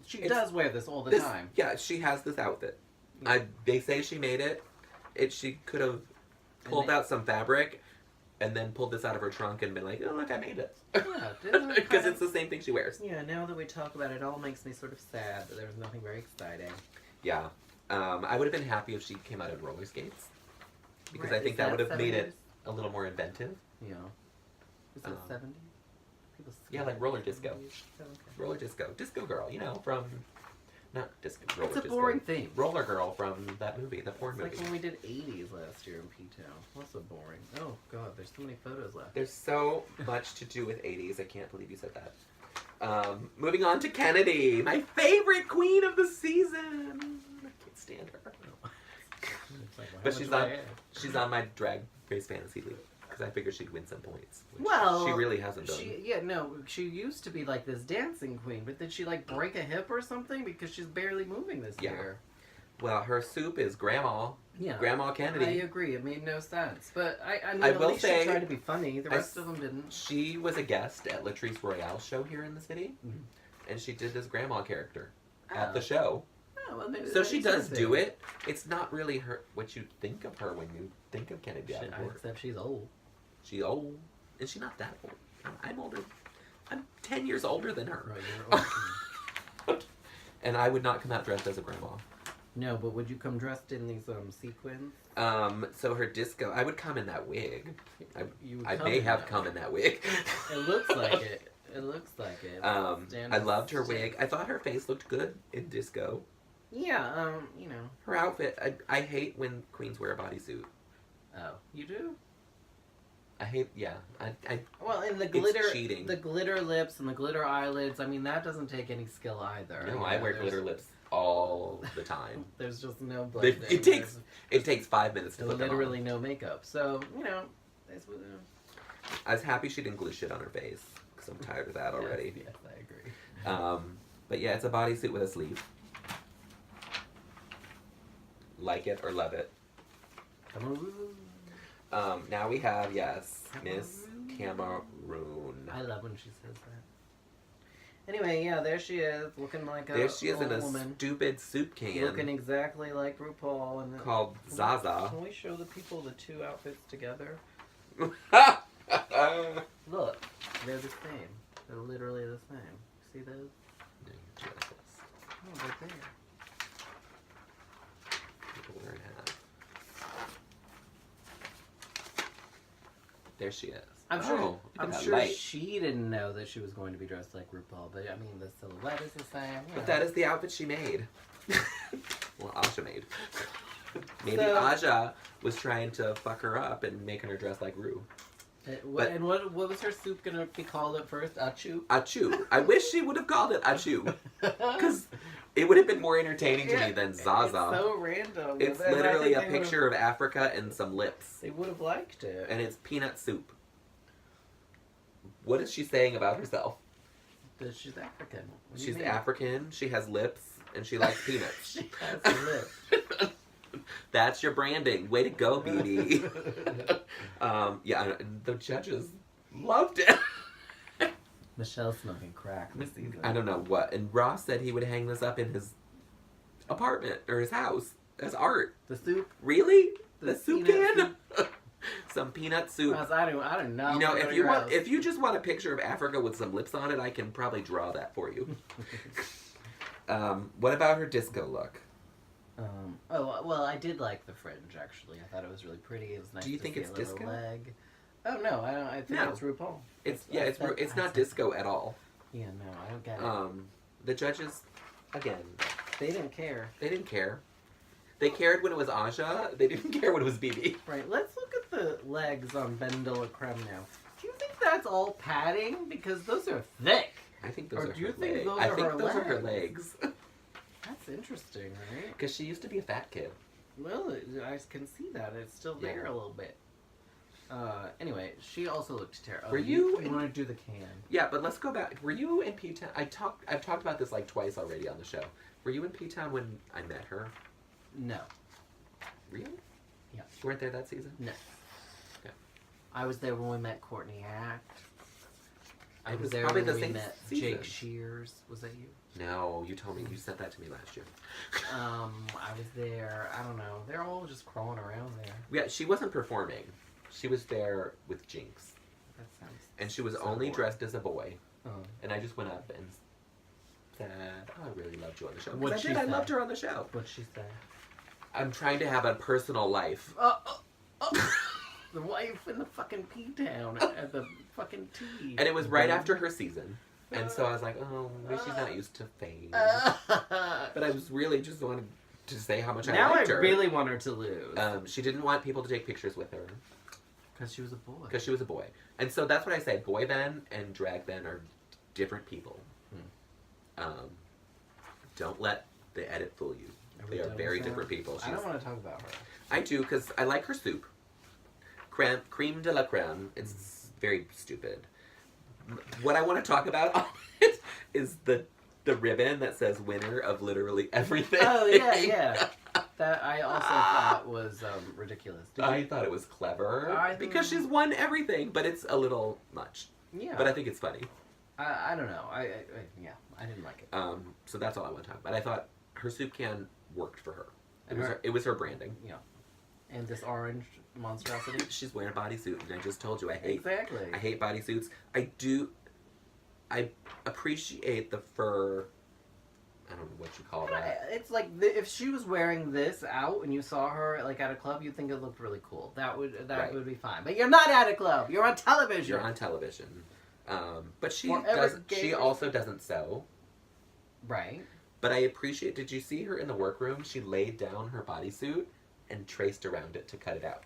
She does wear this all the time. Yeah, she has this outfit. Yeah. They say she made it. She could have pulled out some fabric and then pulled this out of her trunk and been like, oh, look, I made it. Yeah, Because it's the same thing she wears. Yeah, now that we talk about it, it all makes me sort of sad that there was nothing very exciting. Yeah. I would have been happy if she came out in roller skates. Because Right, I think is that would have 70s? made it a little more inventive. Yeah. Is it 70s? People Yeah, like roller disco. Oh, okay. Roller disco. Disco girl, from... Not disco. Roller It's a disco. boring thing. Roller girl from that movie, the porn It's movie. like when we did 80s last year in P-Town. Also boring. Oh, God, there's so many photos left. There's so much to do with 80s. I can't believe you said that. Moving on to Kennedy, my favorite queen of the season. I can't stand her. It's like, well, how But much she's do I on. add? She's on my Drag Race Fantasy League because I figured she'd win some points. Which Well, she really hasn't done. She used to be like this dancing queen, but did she like break a hip or something? Because she's barely moving this year. Well, her soup is Grandma. Yeah. Grandma Kennedy. I agree. It made no sense. But I mean, I at will least say, she tried to be funny. The rest of them didn't. She was a guest at Latrice Royale's show here in the city, Mhm. and she did this Grandma character at Oh. the show. Oh, well, maybe So that she is does her do thing. it. It's not really her what you think of her when you think of Kennedy Davenport. Except she's old. She's old, and she's not that old. I'm older. I'm 10 years older than her. Right, you're old. And I would not come out dressed as a grandma. No, but would you come dressed in these sequins? So her disco, I would come in that wig. You would I come may in have that come way. in that wig. It looks like it. It looks like it. I loved her wig. I thought her face looked good in disco. Yeah, Her outfit, I hate when queens wear a bodysuit. Oh, you do? I hate, yeah. Well, and the It's glitter, cheating. the glitter lips and the glitter eyelids. I mean, that doesn't take any skill either. No, You I know, wear there's- glitter lips all the time. There's just no blending. It takes 5 minutes to There's put them literally on. no makeup. So, it's, I was happy she didn't glue shit on her face. because I'm tired of that already. Yes, I agree. But yeah, it's a bodysuit with a sleeve. Like it or love it. Now we have, yes, Miss Cameroon. I love when she says that. Anyway, yeah, there she is, looking like a There she is in a woman. stupid soup can. Looking exactly like RuPaul. And called Zaza. Can we show the people the two outfits together? Look, they're the same. They're literally the same. See those? Oh, they're there. There she is. I'm sure. Look at I'm that sure light. she didn't know that she was going to be dressed like RuPaul, but I mean, the silhouette is the same. But that is the outfit she made. Well, Aja made. Maybe So- Aja was trying to fuck her up and making her dress like Ru. And what was her soup gonna be called at first? Achu. Achu. I wish she would have called it Achu. Because it would have been more entertaining to me than Zaza. It's so random. It's And I literally a think they picture of Africa and some lips. They would have liked it. And it's peanut soup. What is she saying about herself? That she's African. What do you She's mean? African, she has lips, and she likes peanuts. She has a lip. That's your branding. Way to go, BD. Yeah, and the judges loved it. Michelle's smoking crack this season. I don't know what. And Ross said he would hang this up in his apartment or his house as art. The soup. Really? The soup peanut can? Some peanut soup. I don't know. You know, if you just want a picture of Africa with some lips on it, I can probably draw that for you. What about her disco look? Well, I did like the fringe, actually. I thought it was really pretty. It was nice. Do you to think see it's a little disco? leg. Oh no, I don't. I think No. it's RuPaul. It's not disco at all. Yeah, no, I don't get it. The judges, again, They didn't care. they didn't care. They cared when it was Aja. They didn't care when it was BB. Right. Let's look at the legs on Ben de la Creme now. Do you think that's all padding? Because those are thick. I think those Or are do you her think legs. those I are think her those are her legs? legs. That's interesting, right? Because she used to be a fat kid. Well, I can see that. It's still there Yeah. a little bit. Anyway, she also looked terrible. Were you You want to do the can? Yeah, but let's go back. Were you in P-Town? I've talked about this like twice already on the show. Were you in P-Town when I met her? No. Really? Yeah. You weren't there that season? No. Okay. I was there when we met Courtney Act. I It was was there probably when the we same met season. Jake Shears. Was that you? No, you told me. You sent that to me last year. I was there. I don't know. They're all just crawling around there. Yeah, she wasn't performing. She was there with Jinx. That sounds. And she was so only boring. dressed as a boy. Oh. And I just went up and said, oh, I really loved you on the show. 'Cause What'd I she did. I say? loved her on the show. What'd she say? I'm trying to have a personal life. The wife in the fucking P-Town at the fucking tea. And it was right after her season. And so I was like, oh, maybe she's not used to fame. But I was really just wanted to say how much I now liked I her. really want her to lose. She didn't want people to take pictures with her. Because she was a boy. Because she was a boy. And so that's what I say. Boy Ben and drag Ben are different people. Don't let the edit fool you. They are very different people. I don't want to talk about her. I do, because I like her soup. Creme de la creme. It's very stupid. What I want to talk about on it is the ribbon that says winner of literally everything. Oh, yeah. That I also thought was ridiculous. I thought it was clever. Because she's won everything, but it's a little much. Yeah. But I think it's funny. I don't know. I didn't like it. So that's all I want to talk about. I thought her soup can worked for her. And It was her branding. Yeah. And this orange monstrosity. She's wearing a bodysuit, and I just told you I hate bodysuits. I appreciate the fur. I don't know what you call that. It's like if she was wearing this out and you saw her like at a club, you'd think it looked really cool. That would be fine. But you're not at a club. You're on television. You're on television. But she Forever also doesn't sew. Right. But I appreciate. Did you see her in the workroom? She laid down her bodysuit and traced around it to cut it out.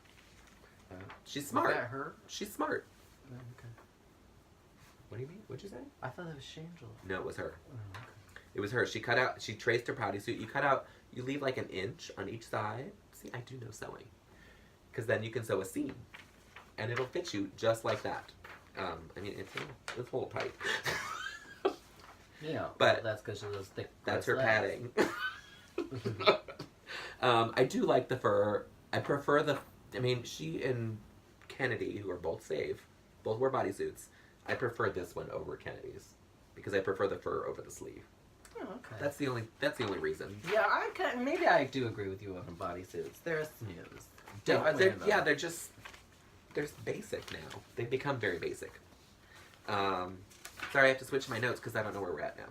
She's smart. Was that her? She's smart. Oh, okay. What do you mean? What'd you say? I thought that was Shangela. No, it was her. Oh, okay. It was her. She traced her bodysuit. You leave like an inch on each side. See, I do know sewing. Because then you can sew a seam. And it'll fit you just like that. I mean, it's a little tight. Yeah, but that's because of those thick. That's her legs. padding. I do like the fur. I prefer the. I mean, she and Kennedy, who are both safe, both wear bodysuits. I prefer this one over Kennedy's because I prefer the fur over the sleeve. Oh, okay. That's the only reason. Yeah, maybe I do agree with you on bodysuits. They're a snooze. They're just basic now. They've become very basic. Sorry, I have to switch my notes because I don't know where we're at now.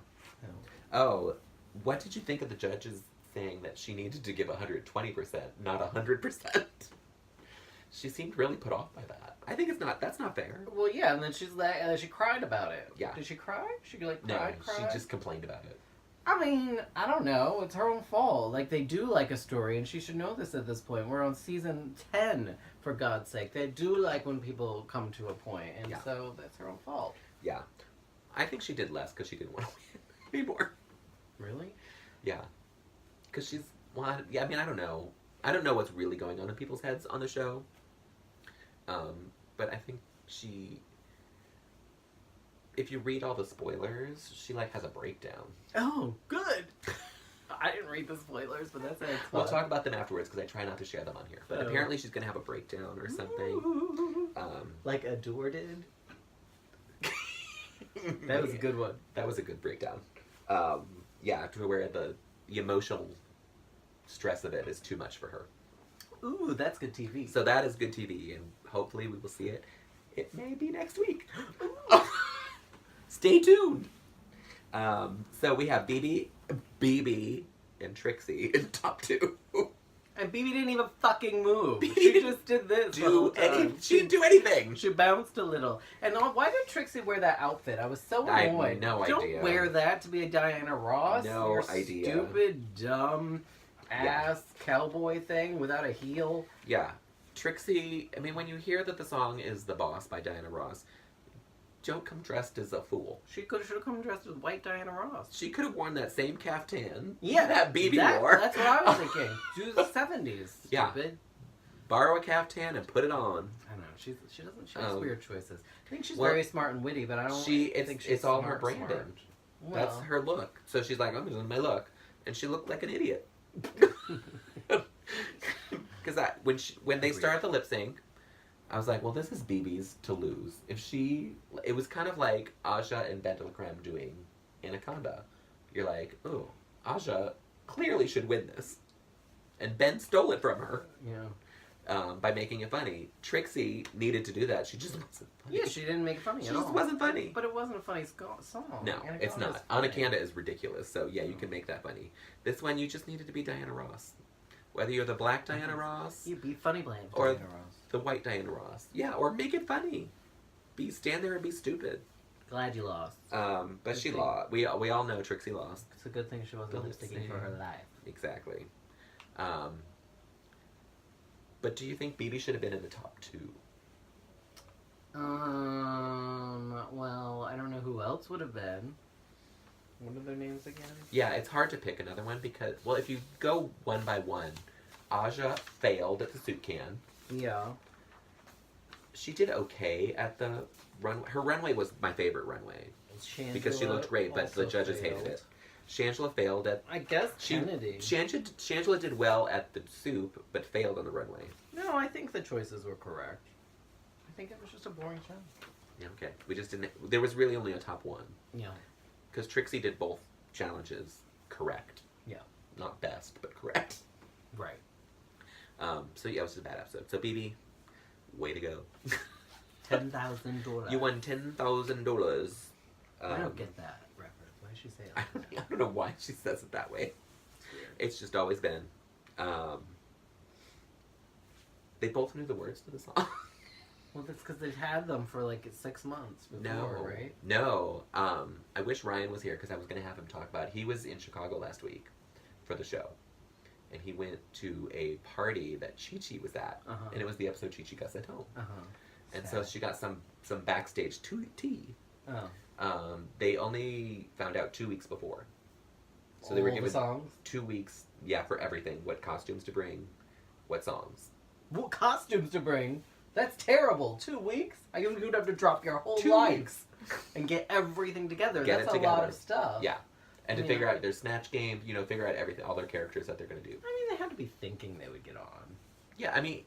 Oh, what did you think of the judges saying that she needed to give 120%, not 100%? She seemed really put off by that. I think that's not fair. Well, yeah, and then she cried about it. Yeah. Did she cry? She cried? She just complained about it. I mean, I don't know. It's her own fault. Like, they do like a story, and she should know this at this point. We're on season 10, for God's sake. They do like when people come to a point, and so that's her own fault. Yeah. I think she did less because she didn't want to win anymore. Really? Yeah. Because I mean, I don't know. I don't know what's really going on in people's heads on the show. But I think if you read all the spoilers, she has a breakdown. Oh, good. I didn't read the spoilers, but that's it. We'll talk about them afterwards because I try not to share them on here. But apparently she's going to have a breakdown or something. Like Adore did? That was a good one. That was a good breakdown. To where the emotional stress of it is too much for her. Ooh, that's good TV. So that is good TV, and hopefully we will see it. It may be next week. Stay tuned. So we have BB, and Trixie in top 2. And BB didn't even fucking move. She just did this the whole time. She didn't do anything. She bounced a little. And why did Trixie wear that outfit? I was so annoyed. I have no idea. Don't wear that to be a Diana Ross. No idea. Stupid, dumb ass cowboy thing without a heel. Yeah. Trixie, I mean, when you hear that the song is The Boss by Diana Ross, don't come dressed as a fool. She should have come dressed as white Diana Ross. She could have worn that same caftan that BB wore. That's what I was thinking. Do the 70s. Yeah. Stupid. Borrow a caftan and put it on. I know. She has weird choices. I think she's very smart and witty, but I don't think she's it's all her branding. Smart. Well, that's her look. So she's like, I'm doing my look. And she looked like an idiot. Because when they start the lip sync, I was like, well, this is BB's to lose. It was kind of like Aja and Bendel Creme doing Anaconda. You're like, oh, Aja clearly should win this. And Ben stole it from her. Yeah. By making it funny. Trixie needed to do that. She just wasn't funny. Yeah, she didn't make it funny She at all. just wasn't funny. But it wasn't a funny song. No, Anaconda's it's not. funny. Anaconda is ridiculous, so yeah, you can make that funny. This one, you just needed to be Diana Ross. Whether you're the black Diana Ross... You be funny blame or Diana Ross. The white Diana Ross. Yeah, or make it funny. Stand there and be stupid. Glad you lost. But she lost. We all know Trixie lost. It's a good thing she wasn't lip-syncing for her life. Exactly. But do you think BB should have been in the top 2? Well, I don't know who else would have been. What are their names again? Yeah, it's hard to pick another one because, well, if you go one by one, Aja failed at the soup can. Yeah. She did okay at the runway. Her runway was my favorite runway. Because she looked great, but the judges hated it. Shangela failed at... I guess Kennedy. Shangela did well at the soup, but failed on the runway. No, I think the choices were correct. I think it was just a boring show. Yeah, okay. We just didn't... There was really only a top 1. Yeah. Because Trixie did both challenges correct. Yeah. Not best, but correct. Right. So yeah, it was just a bad episode. So BB, way to go. $10,000. You won $10,000. I don't get that reference. Why did she say it? I don't know why she says it that way. It's just always been. They both knew the words to the song. Well, that's because they've had them for like 6 months before, right? No. I wish Ryan was here because I was going to have him talk about it. He was in Chicago last week for the show. And he went to a party that Chi-Chi was at. And it was the episode Chi-Chi Got Sent Home. And so she got some backstage tea. Oh. They only found out 2 weeks before. So they were given the songs? 2 weeks, for everything. What costumes to bring, what songs. What costumes to bring? That's terrible. 2 weeks? You'd have to drop your whole 2 life weeks. and get everything together. Get That's it a lot together. of stuff. Yeah. And to Yeah. figure out their snatch game, figure out everything, all their characters that they're going to do. I mean, they had to be thinking they would get on. Yeah, I mean,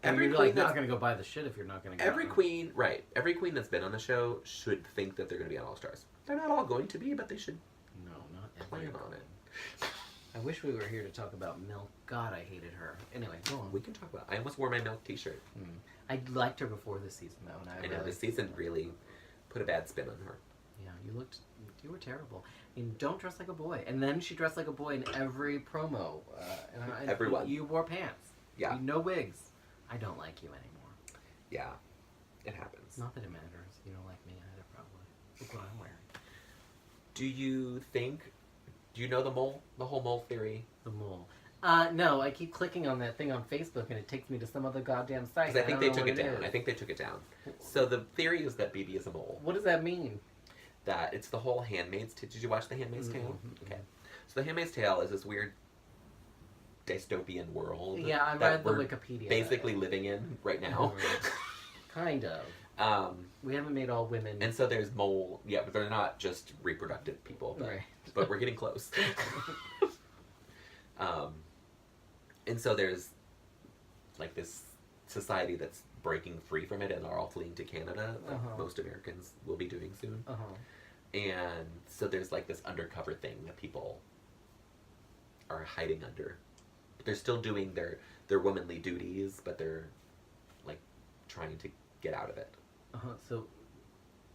Every every you're queen like, not that's, going to go buy the shit if you're not going to get every on. queen, right, every queen that's been on the show should think that they're going to be on All Stars. They're not all going to be, but they should No, not plan every on it. I wish we were here to talk about Milk. God, I hated her. Anyway, go on. We can talk about it. I almost wore my Milk t-shirt. I liked her before this season, though. And I know, this season really put a bad spin on her. Yeah, you were terrible. I mean, don't dress like a boy. And then she dressed like a boy in every promo. And Everyone. You wore pants. Yeah. No wigs. I don't like you anymore. Yeah, it happens. Not that it matters. You don't like me either, probably. Look what I'm wearing. Do you know the whole mole theory? The mole. No, I keep clicking on that thing on Facebook and it takes me to some other goddamn site. Because I think they don't know took it what down. is. I think they took it down. So the theory is that BB is a mole. What does that mean? That it's the whole Handmaid's Tale. Did you watch The Handmaid's Tale? Mhm. Okay. So The Handmaid's Tale is this weird dystopian world. Yeah, I that read the we're Wikipedia. basically living in right now. Kind of. We haven't made all women. And so there's mole. Yeah, but they're not just reproductive people. But, Right. but we're getting close. And so there's like this society that's breaking free from it and are all fleeing to Canada, like most Americans will be doing soon. And so there's like this undercover thing that people are hiding under. They're still doing their womanly duties, but they're like trying to get out of it. So,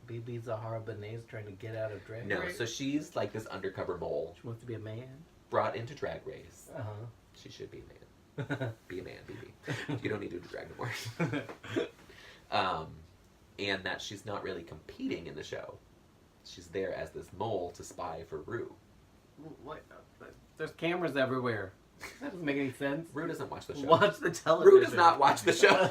BB Zahara Bené's trying to get out of Drag No, Race? so she's like this undercover mole She wants to be a man? brought into Drag Race. Uh-huh. She should be a man. Be a man, BB. You don't need to do drag no more. And that she's not really competing in the show. She's there as this mole to spy for Rue. What? There's cameras everywhere. That doesn't make any sense. Rue doesn't watch the show. Watch the television. Rue does not watch the show.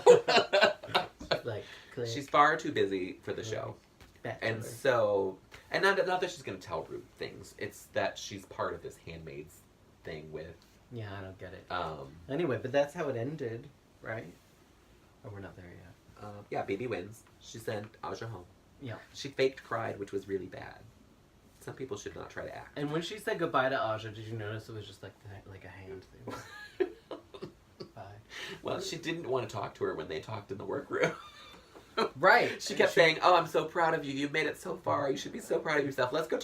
Like, click. She's far too busy for the show. Bachelor. And so, and not that she's going to tell Rue things. It's that she's part of this handmaid's thing with. Yeah, I don't get it. Um, Anyway, but that's how it ended, right? Or we're not there yet. Yeah, BB wins. She sent Aja home. Yeah. She faked cried, which was really bad. Some people should not try to act. And when she said goodbye to Aja, did you notice it was just like a hand thing? Bye. Well, she didn't want to talk to her when they talked in the workroom. Right. She kept saying, "Oh, I'm so proud of you. You've made it so far. You should be so proud of yourself. Let's go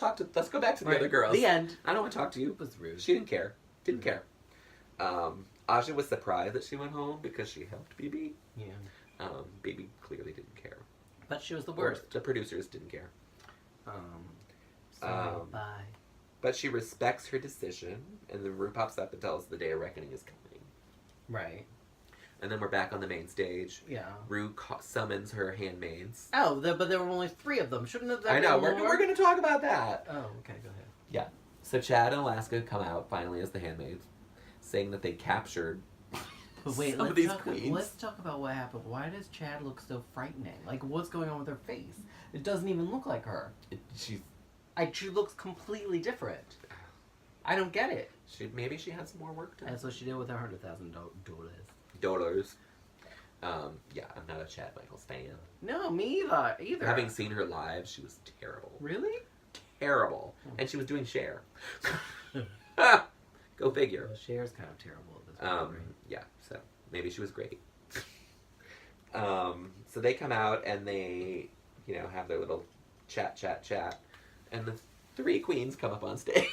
back to the other girls." The end. I don't want to talk to you. It was rude. She didn't care. Didn't care. Aja was surprised that she went home because she helped BB. Yeah. BB clearly didn't care. But she was the Or worst. the producers didn't care. So, bye. But she respects her decision, and then Rue pops up and tells the day of reckoning is coming. Right. And then we're back on the main stage. Yeah. Rue summons her handmaids. Oh, but there were only 3 of them. Shouldn't have there I know, been more? we're going to talk about that. Oh, okay, go ahead. Yeah. So Chad and Alaska come out finally as the handmaids, saying that they captured But wait, some of these queens. let's talk about what happened. Why does Chad look so frightening? Like, what's going on with her face? It doesn't even look like her. She She looks completely different. I don't get it. maybe she had some more work to do. That's what she did with her $100,000 dollars. Dollars. Yeah, I'm not a Chad Michaels fan. No, me either. Having seen her live, she was terrible. Really? Terrible. And she was doing Cher. Go figure. Well, Cher's kind of terrible at this point. Right? Yeah, so maybe she was great. So they come out and they, have their little chat. And the 3 queens come up on stage.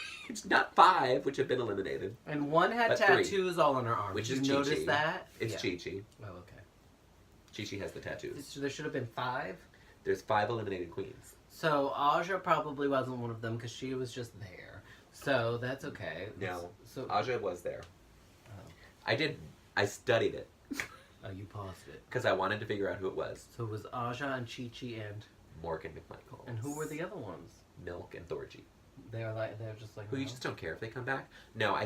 Not 5, which have been eliminated. And one had But 3. tattoos all on her arm. Which Did is you Chi-Chi. notice that? It's Yeah. Chi-Chi. Oh, okay. Chi-Chi has the tattoos. So there should have been 5? There's 5 eliminated queens. So Aja probably wasn't one of them because she was just there. So that's okay. No. So Aja was there. Oh. I studied it. Oh, you paused it. Because I wanted to figure out who it was. So it was Aja and Chi-Chi and... Morgan McMichael. And who were the other ones? Milk and Thorgy. They're just like... Who you just don't care if they come back? No,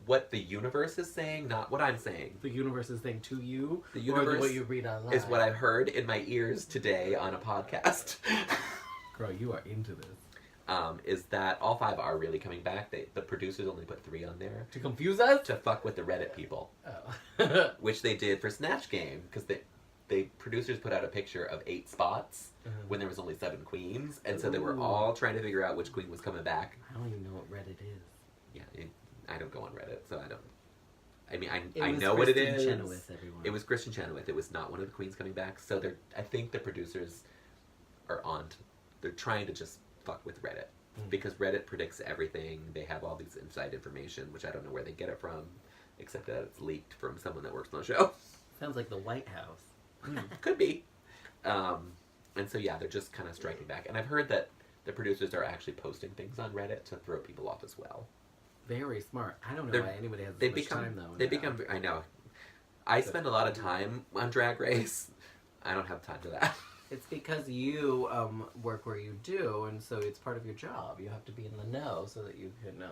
what the universe is saying, not what I'm saying. The universe is saying to you? The universe or what you read online? is what I've heard in my ears today on a podcast. Girl, you are into this. Is that all 5 are really coming back. The producers only put 3 on there. To confuse us? To fuck with the Reddit people. Oh. Which they did for Snatch Game. Because producers put out a picture of 8 spots when there was only 7 queens, and so they were all trying to figure out which queen was coming back. I don't even know what Reddit is. Yeah, I don't go on Reddit, so I don't. I mean, I know what it is. Chenoweth, everyone. It was Kristen Chenoweth. It was not one of the queens coming back. So I think the producers are they're trying to just fuck with Reddit. Because Reddit predicts everything. They have all these inside information, which I don't know where they get it from, except that it's leaked from someone that works on the show. Sounds like the White House. Could be. And so, yeah, they're just kind of striking back. And I've heard that the producers are actually posting things on Reddit to throw people off as well. Very smart. I don't know why anybody has this much time, though. I know. I spend a lot of time on Drag Race. I don't have time for that. It's because you work where you do, and so it's part of your job. You have to be in the know so that you can,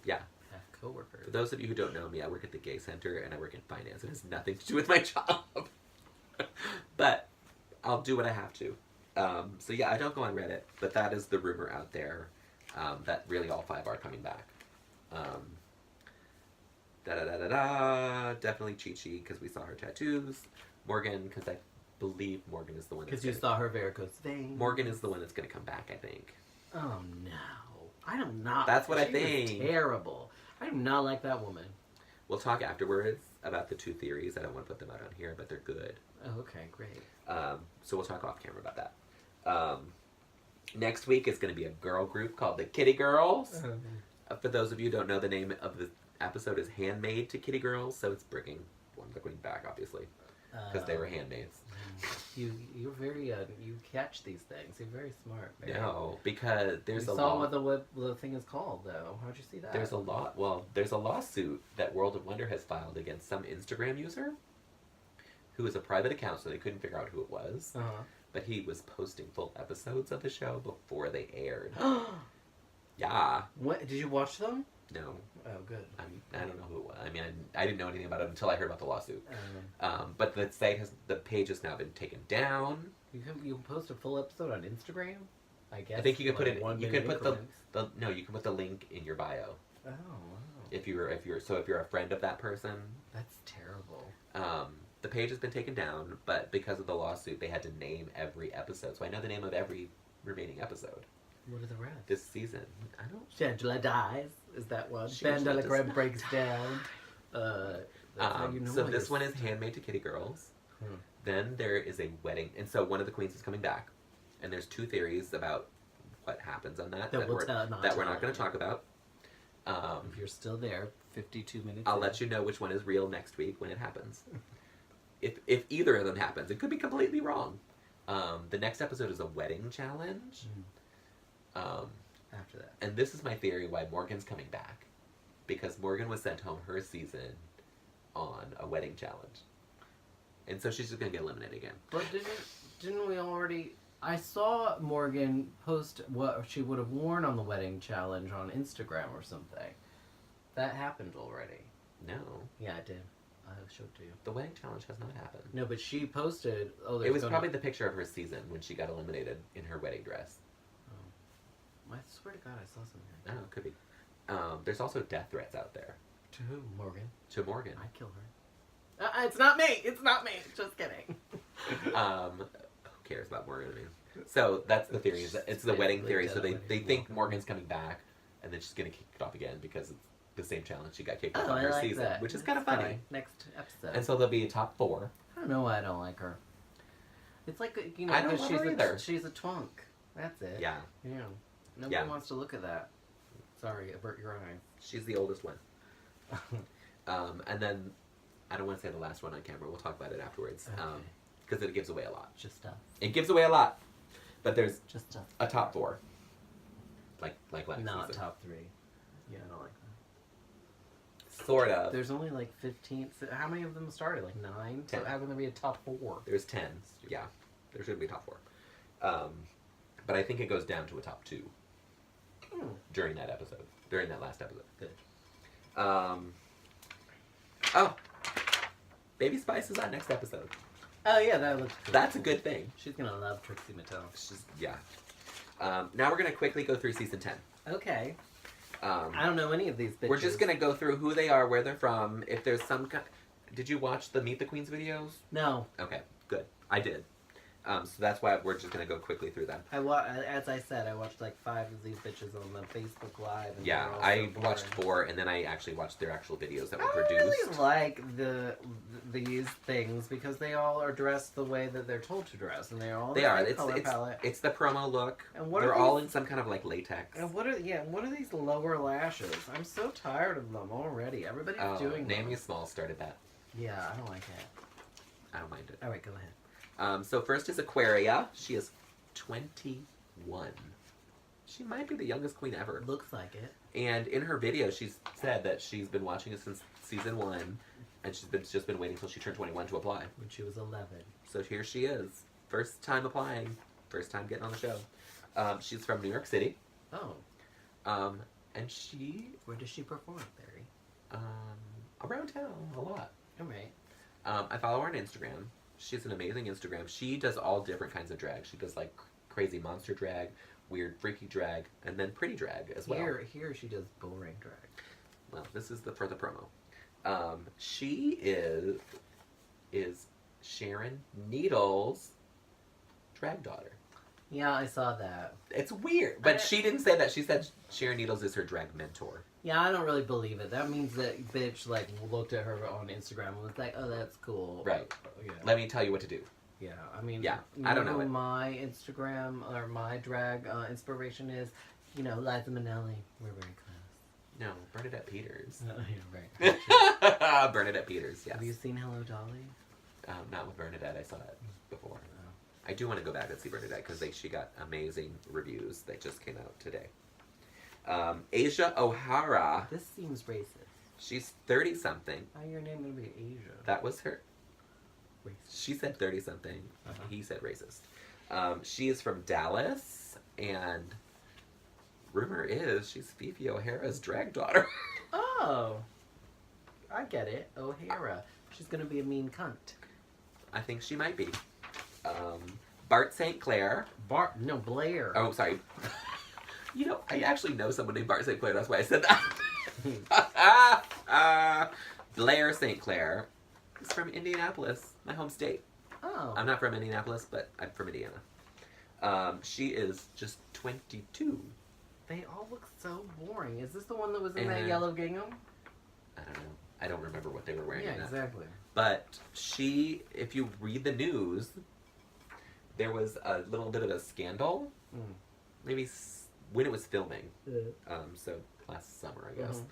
yeah, have coworkers. For those of you who don't know me, I work at the Gay Center, and I work in finance. It has nothing to do with my job. But I'll do what I have to. So yeah, I don't go on Reddit, but that is the rumor out there. That really all 5 are coming back. Definitely Chi-Chi, because we saw her tattoos. Morgan, because I believe Morgan is the one. Because you saw her varicose veins. Morgan is the one that's going to come back, I think. Oh no, I do not. That's what I She think. was terrible. I do not like that woman. We'll talk afterwards about the 2 theories. I don't want to put them out on here, but they're good. Oh, okay, great. So we'll talk off camera about that. Next week is going to be a girl group called the Kitty Girls. For those of you who don't know, the name of the episode is Handmade to Kitty Girls, so it's bringing one of the queen back, obviously, because they were handmaids. You're very you catch these things. You're very smart. No, because there's you saw what the thing is called, though. How'd you see that? There's a lawsuit that World of Wonder has filed against some Instagram user who is a private account, so they couldn't figure out who it was. But he was posting full episodes of the show before they aired. Yeah. What? Did you watch them? No. Oh, good. I don't know who it was. I mean, I didn't know anything about it until I heard about the lawsuit. But the page has now been taken down. You can post a full episode on Instagram, I guess. I think you can put it. You can put increments. you can put the link in your bio. Oh, wow. If you're a friend of that person. That's terrible. The page has been taken down, but because of the lawsuit, they had to name every episode. So I know the name of every remaining episode. What are the rest? This season, I don't. Shangela dies. Is that one? Shangela Shangela does Graham not breaks down. That's how you know so it this is. one is Handmade to Kitty Girls. Then there is a wedding, and so one of the queens is coming back, and there's 2 theories about what happens on that we're not going to talk about. If you're still there, 52 minutes. I'll let you know which one is real next week when it happens. If either of them happens, it could be completely wrong. The next episode is a wedding challenge. After that. And this is my theory why Morgan's coming back. Because Morgan was sent home her season on a wedding challenge. And so she's just going to get eliminated again. But didn't we already... I saw Morgan post what she would have worn on the wedding challenge on Instagram or something. That happened already. No. Yeah, it did. I showed it to you. The wedding challenge has not happened. No, but she posted... it was probably the picture of her season when she got eliminated in her wedding dress. I swear to God, I saw something. Oh, it could be. There's also death threats out there. To who? Morgan? To Morgan. I'd kill her. It's not me! It's not me! Just kidding. Who cares about Morgan? I mean, so that's the theory. It's the wedding theory. So they think Morgan's coming back, and then she's going to kick it off again because it's the same challenge she got kicked off on her season, that. which is kind of funny. Next episode. And so there'll be a top 4. I don't know why I don't like her. It's like, I don't love her either. She's a twunk. That's it. Yeah. Yeah. Nobody wants to look at that. Sorry, avert your eyes. She's the oldest one. And then, I don't want to say the last one on camera. We'll talk about it afterwards. Because it gives away a lot. Just stuff. It gives away a lot. But there's just stuff. A top 4. Like last Not season. top 3. Yeah, I don't like that. Sort of. There's only like 15. How many of them started? Like 9? 10. So how can there be a top 4? There's 10. Yeah. There should be a top 4. But I think it goes down to a top 2. During that episode. During that last episode. Good. Oh! Baby Spice is on next episode. Oh yeah, that looks cool. That's a good thing. She's gonna love Trixie Mattel. Yeah. Now we're gonna quickly go through season 10. Okay. I don't know any of these bitches. We're just gonna go through who they are, where they're from, if there's some kind... Did you watch the Meet the Queens videos? No. Okay, good. I did. So that's why we're just gonna go quickly through them. As I said, I watched like 5 of these bitches on the Facebook Live. And Yeah, they're all I so watched boring. 4, and then I actually watched their actual videos that were I don't produced. really like these things because they all are dressed the way that they're told to dress, and they're all They the are. same color palette. It's the promo look. And what They're are all these- in some kind of like latex. And what are these lower lashes? I'm so tired of them already. Everybody's doing Naomi them. Smalls started that. Yeah, I don't like it. I don't mind it. All right, go ahead. So first is Aquaria. She is 21. She might be the youngest queen ever. Looks like it. And in her video, she's said that she's been watching it since season 1, and she's just been waiting until she turned 21 to apply. When she was 11. So here she is, first time applying, first time getting on the show. She's from New York City. Oh. And she Where does she perform, Barry? around town a lot. All right. I follow her on Instagram. She's an amazing Instagram. She does all different kinds of drag. She does like crazy monster drag, weird freaky drag, and then pretty drag as well. Here she does boring drag. Well, this is for the promo. She is Sharon Needles' drag daughter. Yeah, I saw that. It's weird, but she didn't say that. She said Sharon Needles is her drag mentor. Yeah, I don't really believe it. That means that bitch like looked at her on Instagram and was like, "Oh, that's cool." Right. Yeah. Let me tell you what to do. Yeah. I mean. Yeah, you I don't know who it. My Instagram or my drag inspiration is, Liza Minnelli. We're very close. No, Bernadette Peters. Yeah, right. Bernadette Peters, yes. Have you seen Hello Dolly? Not with Bernadette. I saw it before. No. I do want to go back and see Bernadette because she got amazing reviews that just came out today. Asia O'Hara. This seems racist. She's 30-something. How your name gonna be Asia? That was her. Racist. She said 30-something. Uh-huh. He said racist. She is from Dallas, and rumor is she's Fifi O'Hara's drag daughter. Oh, I get it. O'Hara. She's gonna be a mean cunt. I think she might be. Bart St. Clair. Blair. Oh, sorry. I actually know someone named Bart St. Clair. That's why I said that. Blair St. Clair is from Indianapolis, my home state. Oh. I'm not from Indianapolis, but I'm from Indiana. She is just 22. They all look so boring. Is this the one that was in that And- yellow gingham? I don't know. I don't remember what they were wearing Yeah, in that. exactly. But if you read the news, there was a little bit of a scandal. Mm. Maybe when it was filming. Uh, So last summer, I guess.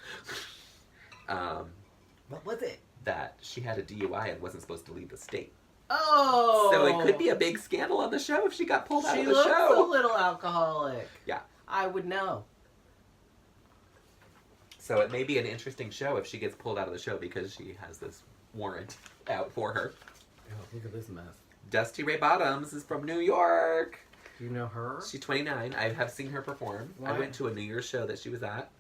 What was it? That she had a DUI and wasn't supposed to leave the state. Oh! So it could be a big scandal on the show if she got pulled out She of the looks show. a little alcoholic. Yeah. I would know. So it may be an interesting show if she gets pulled out of the show because she has this warrant out for her. Oh, look at this mess. Dusty Ray Bottoms is from New York. Do you know her? She's 29. I have seen her perform. I Why? went to a New Year's show that she was at.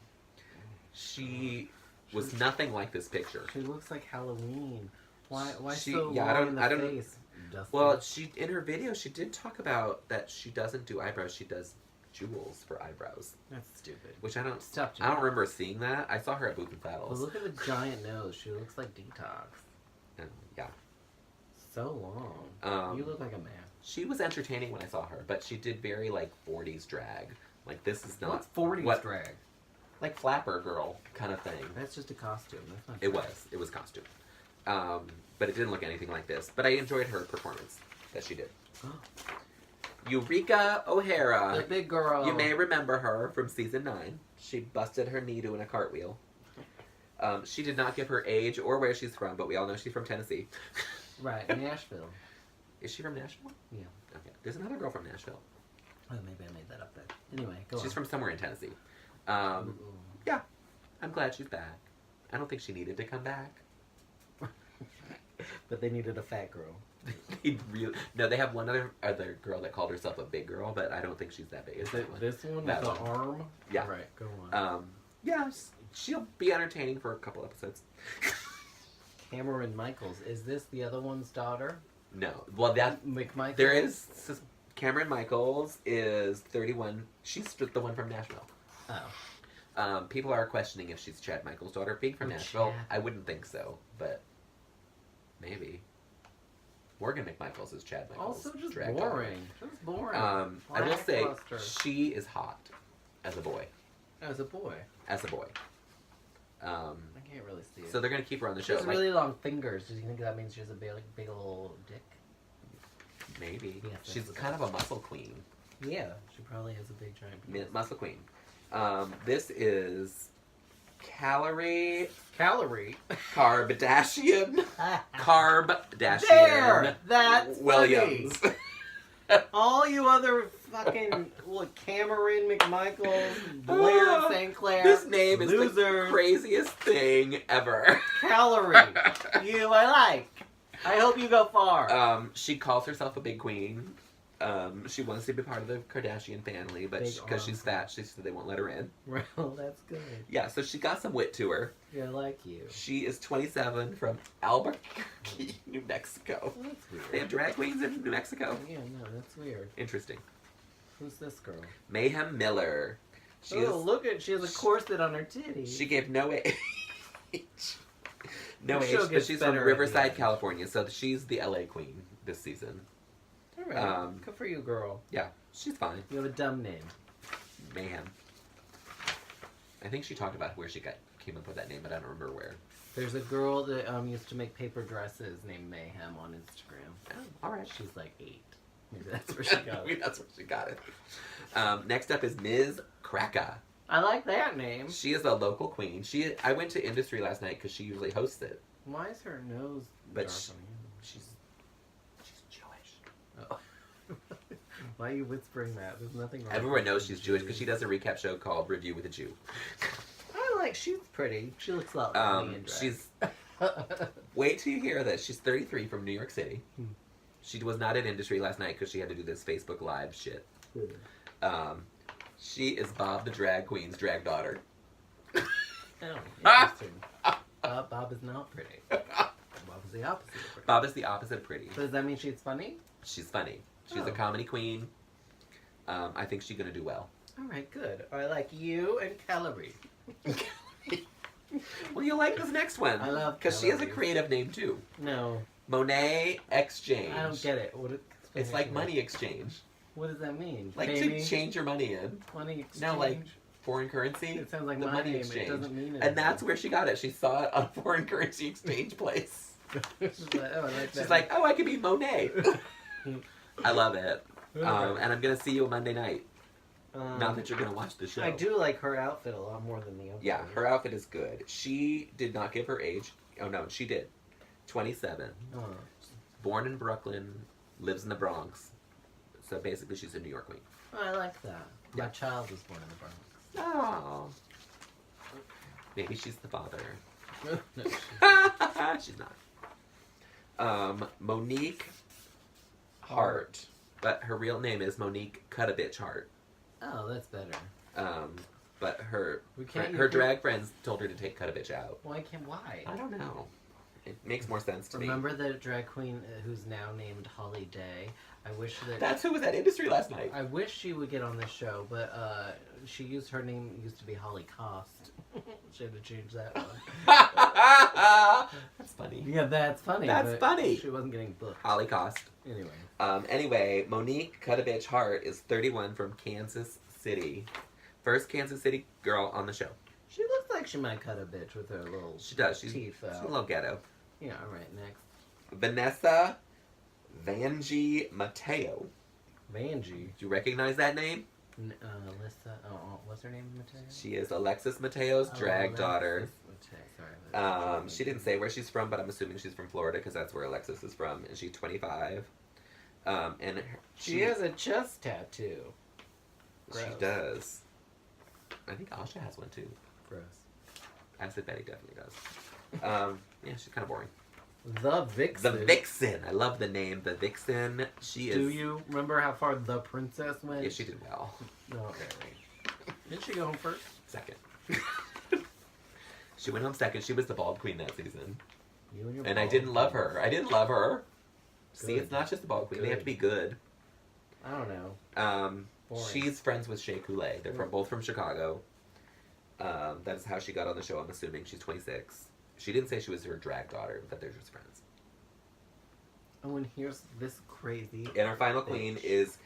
She was nothing like this picture. She looks like Halloween. Why She- so yeah, long in the I don't- face? Dusty? Well, in her video, she did talk about that she doesn't do eyebrows. She does jewels for eyebrows, That's stupid. which I don't. Stop. I don't remember seeing that. I saw her at Booth and Well, Saddles. look at the giant nose. She looks like Detox. And yeah, So long. You look like a man. she was entertaining when I saw her, but she did very like 40s drag. Like this is not What's 40s what- drag? like flapper girl kind of thing. That's just a costume. That's not It drag. was costume, but it didn't look anything like this. But I enjoyed her performance that she did. Eureka O'Hara. The big girl. You may remember her from season 9. She busted her knee doing a cartwheel. She did not give her age or where she's from, but we all know she's from Tennessee. Right, Nashville. Is she from Nashville? Yeah. Okay. There's another girl from Nashville. Oh, maybe I made that up then. Anyway, go on. She's from somewhere in Tennessee. Ooh. Yeah. I'm glad she's back. I don't think she needed to come back. But they needed a fat girl. No, they have one other girl that called herself a big girl, but I don't think she's that big. Is that it one. this one That with the one. arm? Yeah. Right, go on. Yeah, she'll be entertaining for a couple episodes. Cameron Michaels. Is this the other one's daughter? No. Well, that McMichael? there is Cameron Michaels is 31. She's the one from Nashville. Oh. People are questioning if she's Chad Michaels' daughter. Being from Oh, Nashville, Chad. I wouldn't think so, but Maybe. Morgan McMichaels is Chad Michaels. Also just drag boring. Just boring. I will say, Lackluster. she is hot. As a boy. As a boy. As a boy. I can't really see it. So they're going to keep her on the She show. has really long fingers. Do you think that means she has a big old dick? Maybe. Yes, She's that's kind of a muscle queen. Yeah, she probably has a big giant penis. Muscle queen. This is Calorie Kardashian. Kardashian. There! That's Williams. funny. All you other fucking Cameron McMichaels, Blair St. Clair, This name is losers. the craziest thing ever. Calorie. You I like. I hope you go far. She calls herself a big queen. She wants to be part of the Kardashian family, but Big because she's arm. fat, she said they won't let her in. Well, that's good. Yeah, so she got some wit to her. Yeah, I like you. She is 27 from Albuquerque, New Mexico. Well, that's weird. They have drag queens in New Mexico? Yeah, no, that's weird. Interesting. Who's this girl? Mayhem Miller. She Look at, she has a corset on her titty. She gave no age. No The age, show but gets she's better from at the Riverside, end. California, so she's the LA queen this season. All right. Good for you, girl. Yeah, she's fine. You have a dumb name. Mayhem. I think she talked about where she came up with that name, but I don't remember where. There's a girl that used to make paper dresses named Mayhem on Instagram. Oh, all right. She's like 8. Maybe that's where she got it. Maybe that's where she got it. Next up is Ms. Kraka. I like that name. She is a local queen. I went to Industry last night because she usually hosts it. Why is her nose But dark she- on She's Jewish. you? Oh. Why are you whispering that? There's nothing wrong. Everyone with knows she's Jewish because she does a recap show called Review with a Jew. She's pretty. She looks a lot like me in drag. She's wait till you hear this. She's 33 from New York City. She was not at Industry last night because she had to do this Facebook Live shit. She is Bob the Drag Queen's drag daughter. Oh, interesting. Bob is not pretty. Bob is the opposite of pretty. Bob is the opposite of pretty. So does that mean she's funny? She's funny. She's Oh. a comedy queen. I think she's gonna do well. All right, good. I like you and Calorie. Well, you'll like this next one. I love because she has a calories. creative name too. No, Monet Exchange. I don't get it. It's like money exchange. What does that mean? Like Pay to me? change your money in. Money exchange? No, like foreign currency. It sounds like the my money name. exchange. It doesn't mean anything. And that's where she got it. She saw it on a foreign currency exchange place. She's like, oh, I like that. She's like, oh, I could be Monet. I love it. Okay. And I'm going to see you Monday night. Not that you're going to watch the show. I do like her outfit a lot more than the other. Yeah, one. her outfit is good. She did not give her age. Oh, no, she did. 27. Oh. Born in Brooklyn. Lives in the Bronx. So basically, she's a New York queen. I like that. My Yeah. child was born in the Bronx. Oh. Maybe she's the father. No, She's not. Monique Hart. But her real name is Monique Cut-A-Bitch Hart. oh, that's better. But her We can't. her drag friends told her to take Cut-A-Bitch out. Why can't? Why? I don't know. It makes more sense to Remember the drag queen who's now named Holly Day? I wish me. that. That's who was at Industry last night. I wish she would get on this show, but she used her name used to be Holly Cost. She had to change that one. That's funny. Yeah, that's funny. That's but funny. She wasn't getting booked. Holly Cost. Anyway. Anyway, Monique Cut-A-Bitch Hart is 31 from Kansas City. First Kansas City girl on the show. She looks like she might cut a bitch with her little She does. She's teeth a out. little ghetto. Yeah, alright, next. Vanessa Vanjie Mateo. Vanjie. Do you recognize that name? Alyssa. Oh, what's her name? Mateo? She is Alexis Mateo's drag Alexis daughter. Mateo, sorry. She didn't say where she's from, but I'm assuming she's from Florida because that's where Alexis is from, and she's 25. And She has a chest tattoo. She Gross. does. I think Asha has one too. Gross. Acid Betty definitely does. Yeah, she's kind of boring. The Vixen. The Vixen. I love the name. The Vixen. She is. Do you remember how far the princess went? Yeah, she did well. No, okay. Didn't she go home first? Second. She went home second. She was the bald queen that season. You and your And I bald didn't love queen. her. I didn't love her. See, Good. it's not just the bald queen. They have to Good. be good. I don't know. Boring. She's friends with Shea Coulee. They're both from Chicago. That is how she got on the show, I'm assuming. She's 26. She didn't say she was her drag daughter, but they're just friends. Oh, and here's this crazy. And our final queen is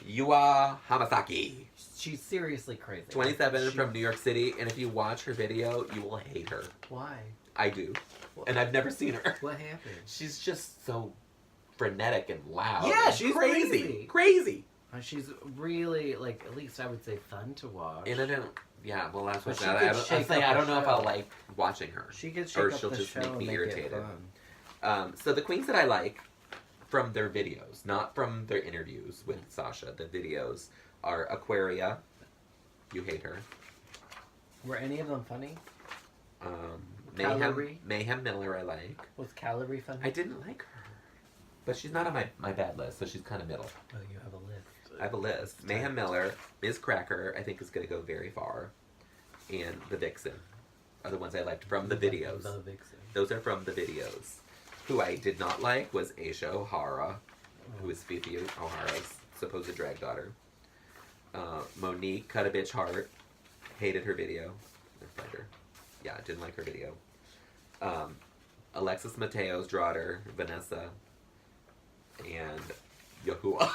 Yua Hamasaki. She's seriously crazy. 27 from New York City, and if you watch her video, you will hate her. Why? I do. And I've never seen her. What happened? She's just so frenetic and loud. Yeah, and she's crazy. Crazy. She's really, like, at least I would say fun to watch. And I don't, yeah, well, that's what But she I could was shake saying. up I the don't know if show. I'll like watching her. She could Or shake up she'll the just show make and me make irritated. it fun. So the queens that I like from their videos, not from their interviews with Sasha, the videos are Aquaria. You hate her. Were any of them funny? Mayhem Miller I like. Was Calorie funny? I didn't like her. But she's not on my bad list, so she's kind of middle. Oh, you have a list. I have a list. Mayhem Miller, Ms. Cracker, I think is going to go very far. And the Vixen are the ones I liked from the videos. The Vixen. Those are from the videos. Who I did not like was Aisha O'Hara, who is Fifi O'Hara's supposed drag daughter. Monique Cut a Bitch Heart. Hated her video. Yeah, didn't like her video. Alexis Mateo's daughter, Vanessa. And Yahuwah.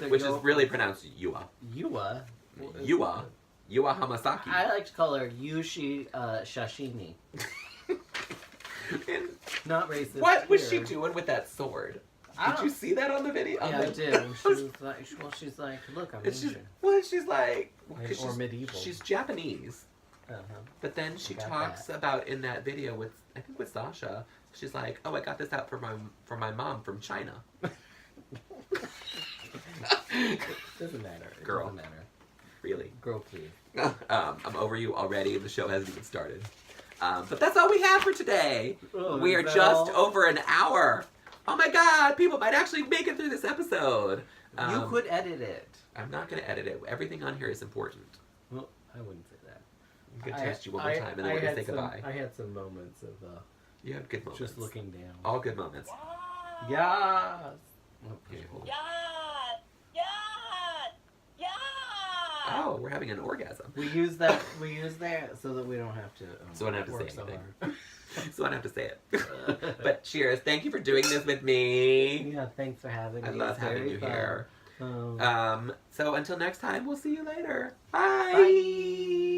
Which is really pronounced Yua. Yua? Yua. Yua Hamasaki. I like to call her Yushi Shashini. And not racist. what was here. she doing with that sword? I Did you see that on the video? Yeah, I did. And she was like, she's like, look, I'm It's just, Asian. well, she's like, Or she's, medieval. She's Japanese. Uh-huh. But then she Got talks that. about in that video with, I think with Sasha, she's like, oh, I got this out for my mom from China. Doesn't matter. It Girl. doesn't matter. Really? Girl, please. I'm over you already, and the show hasn't even started. But that's all we have for today. Oh, We are is that just all? over an hour. Oh my god, people might actually make it through this episode. You could edit it. I'm not going to edit it. Everything on here is important. Well, I wouldn't say that. I'm going to test you one more time, and then we're going to say goodbye. I had some moments of You had good moments. just looking down. All good moments. Yes. Oh, Here, hold on. Yes! Yes! Yes! Oh, we're having an orgasm. We use that so that we don't have to. So I don't have to work say so anything. hard. So I don't have to say it. But cheers. Thank you for doing this with me. Yeah, thanks for having me. I love It's having very you fun. here. Um, So until next time, we'll see you later. Bye.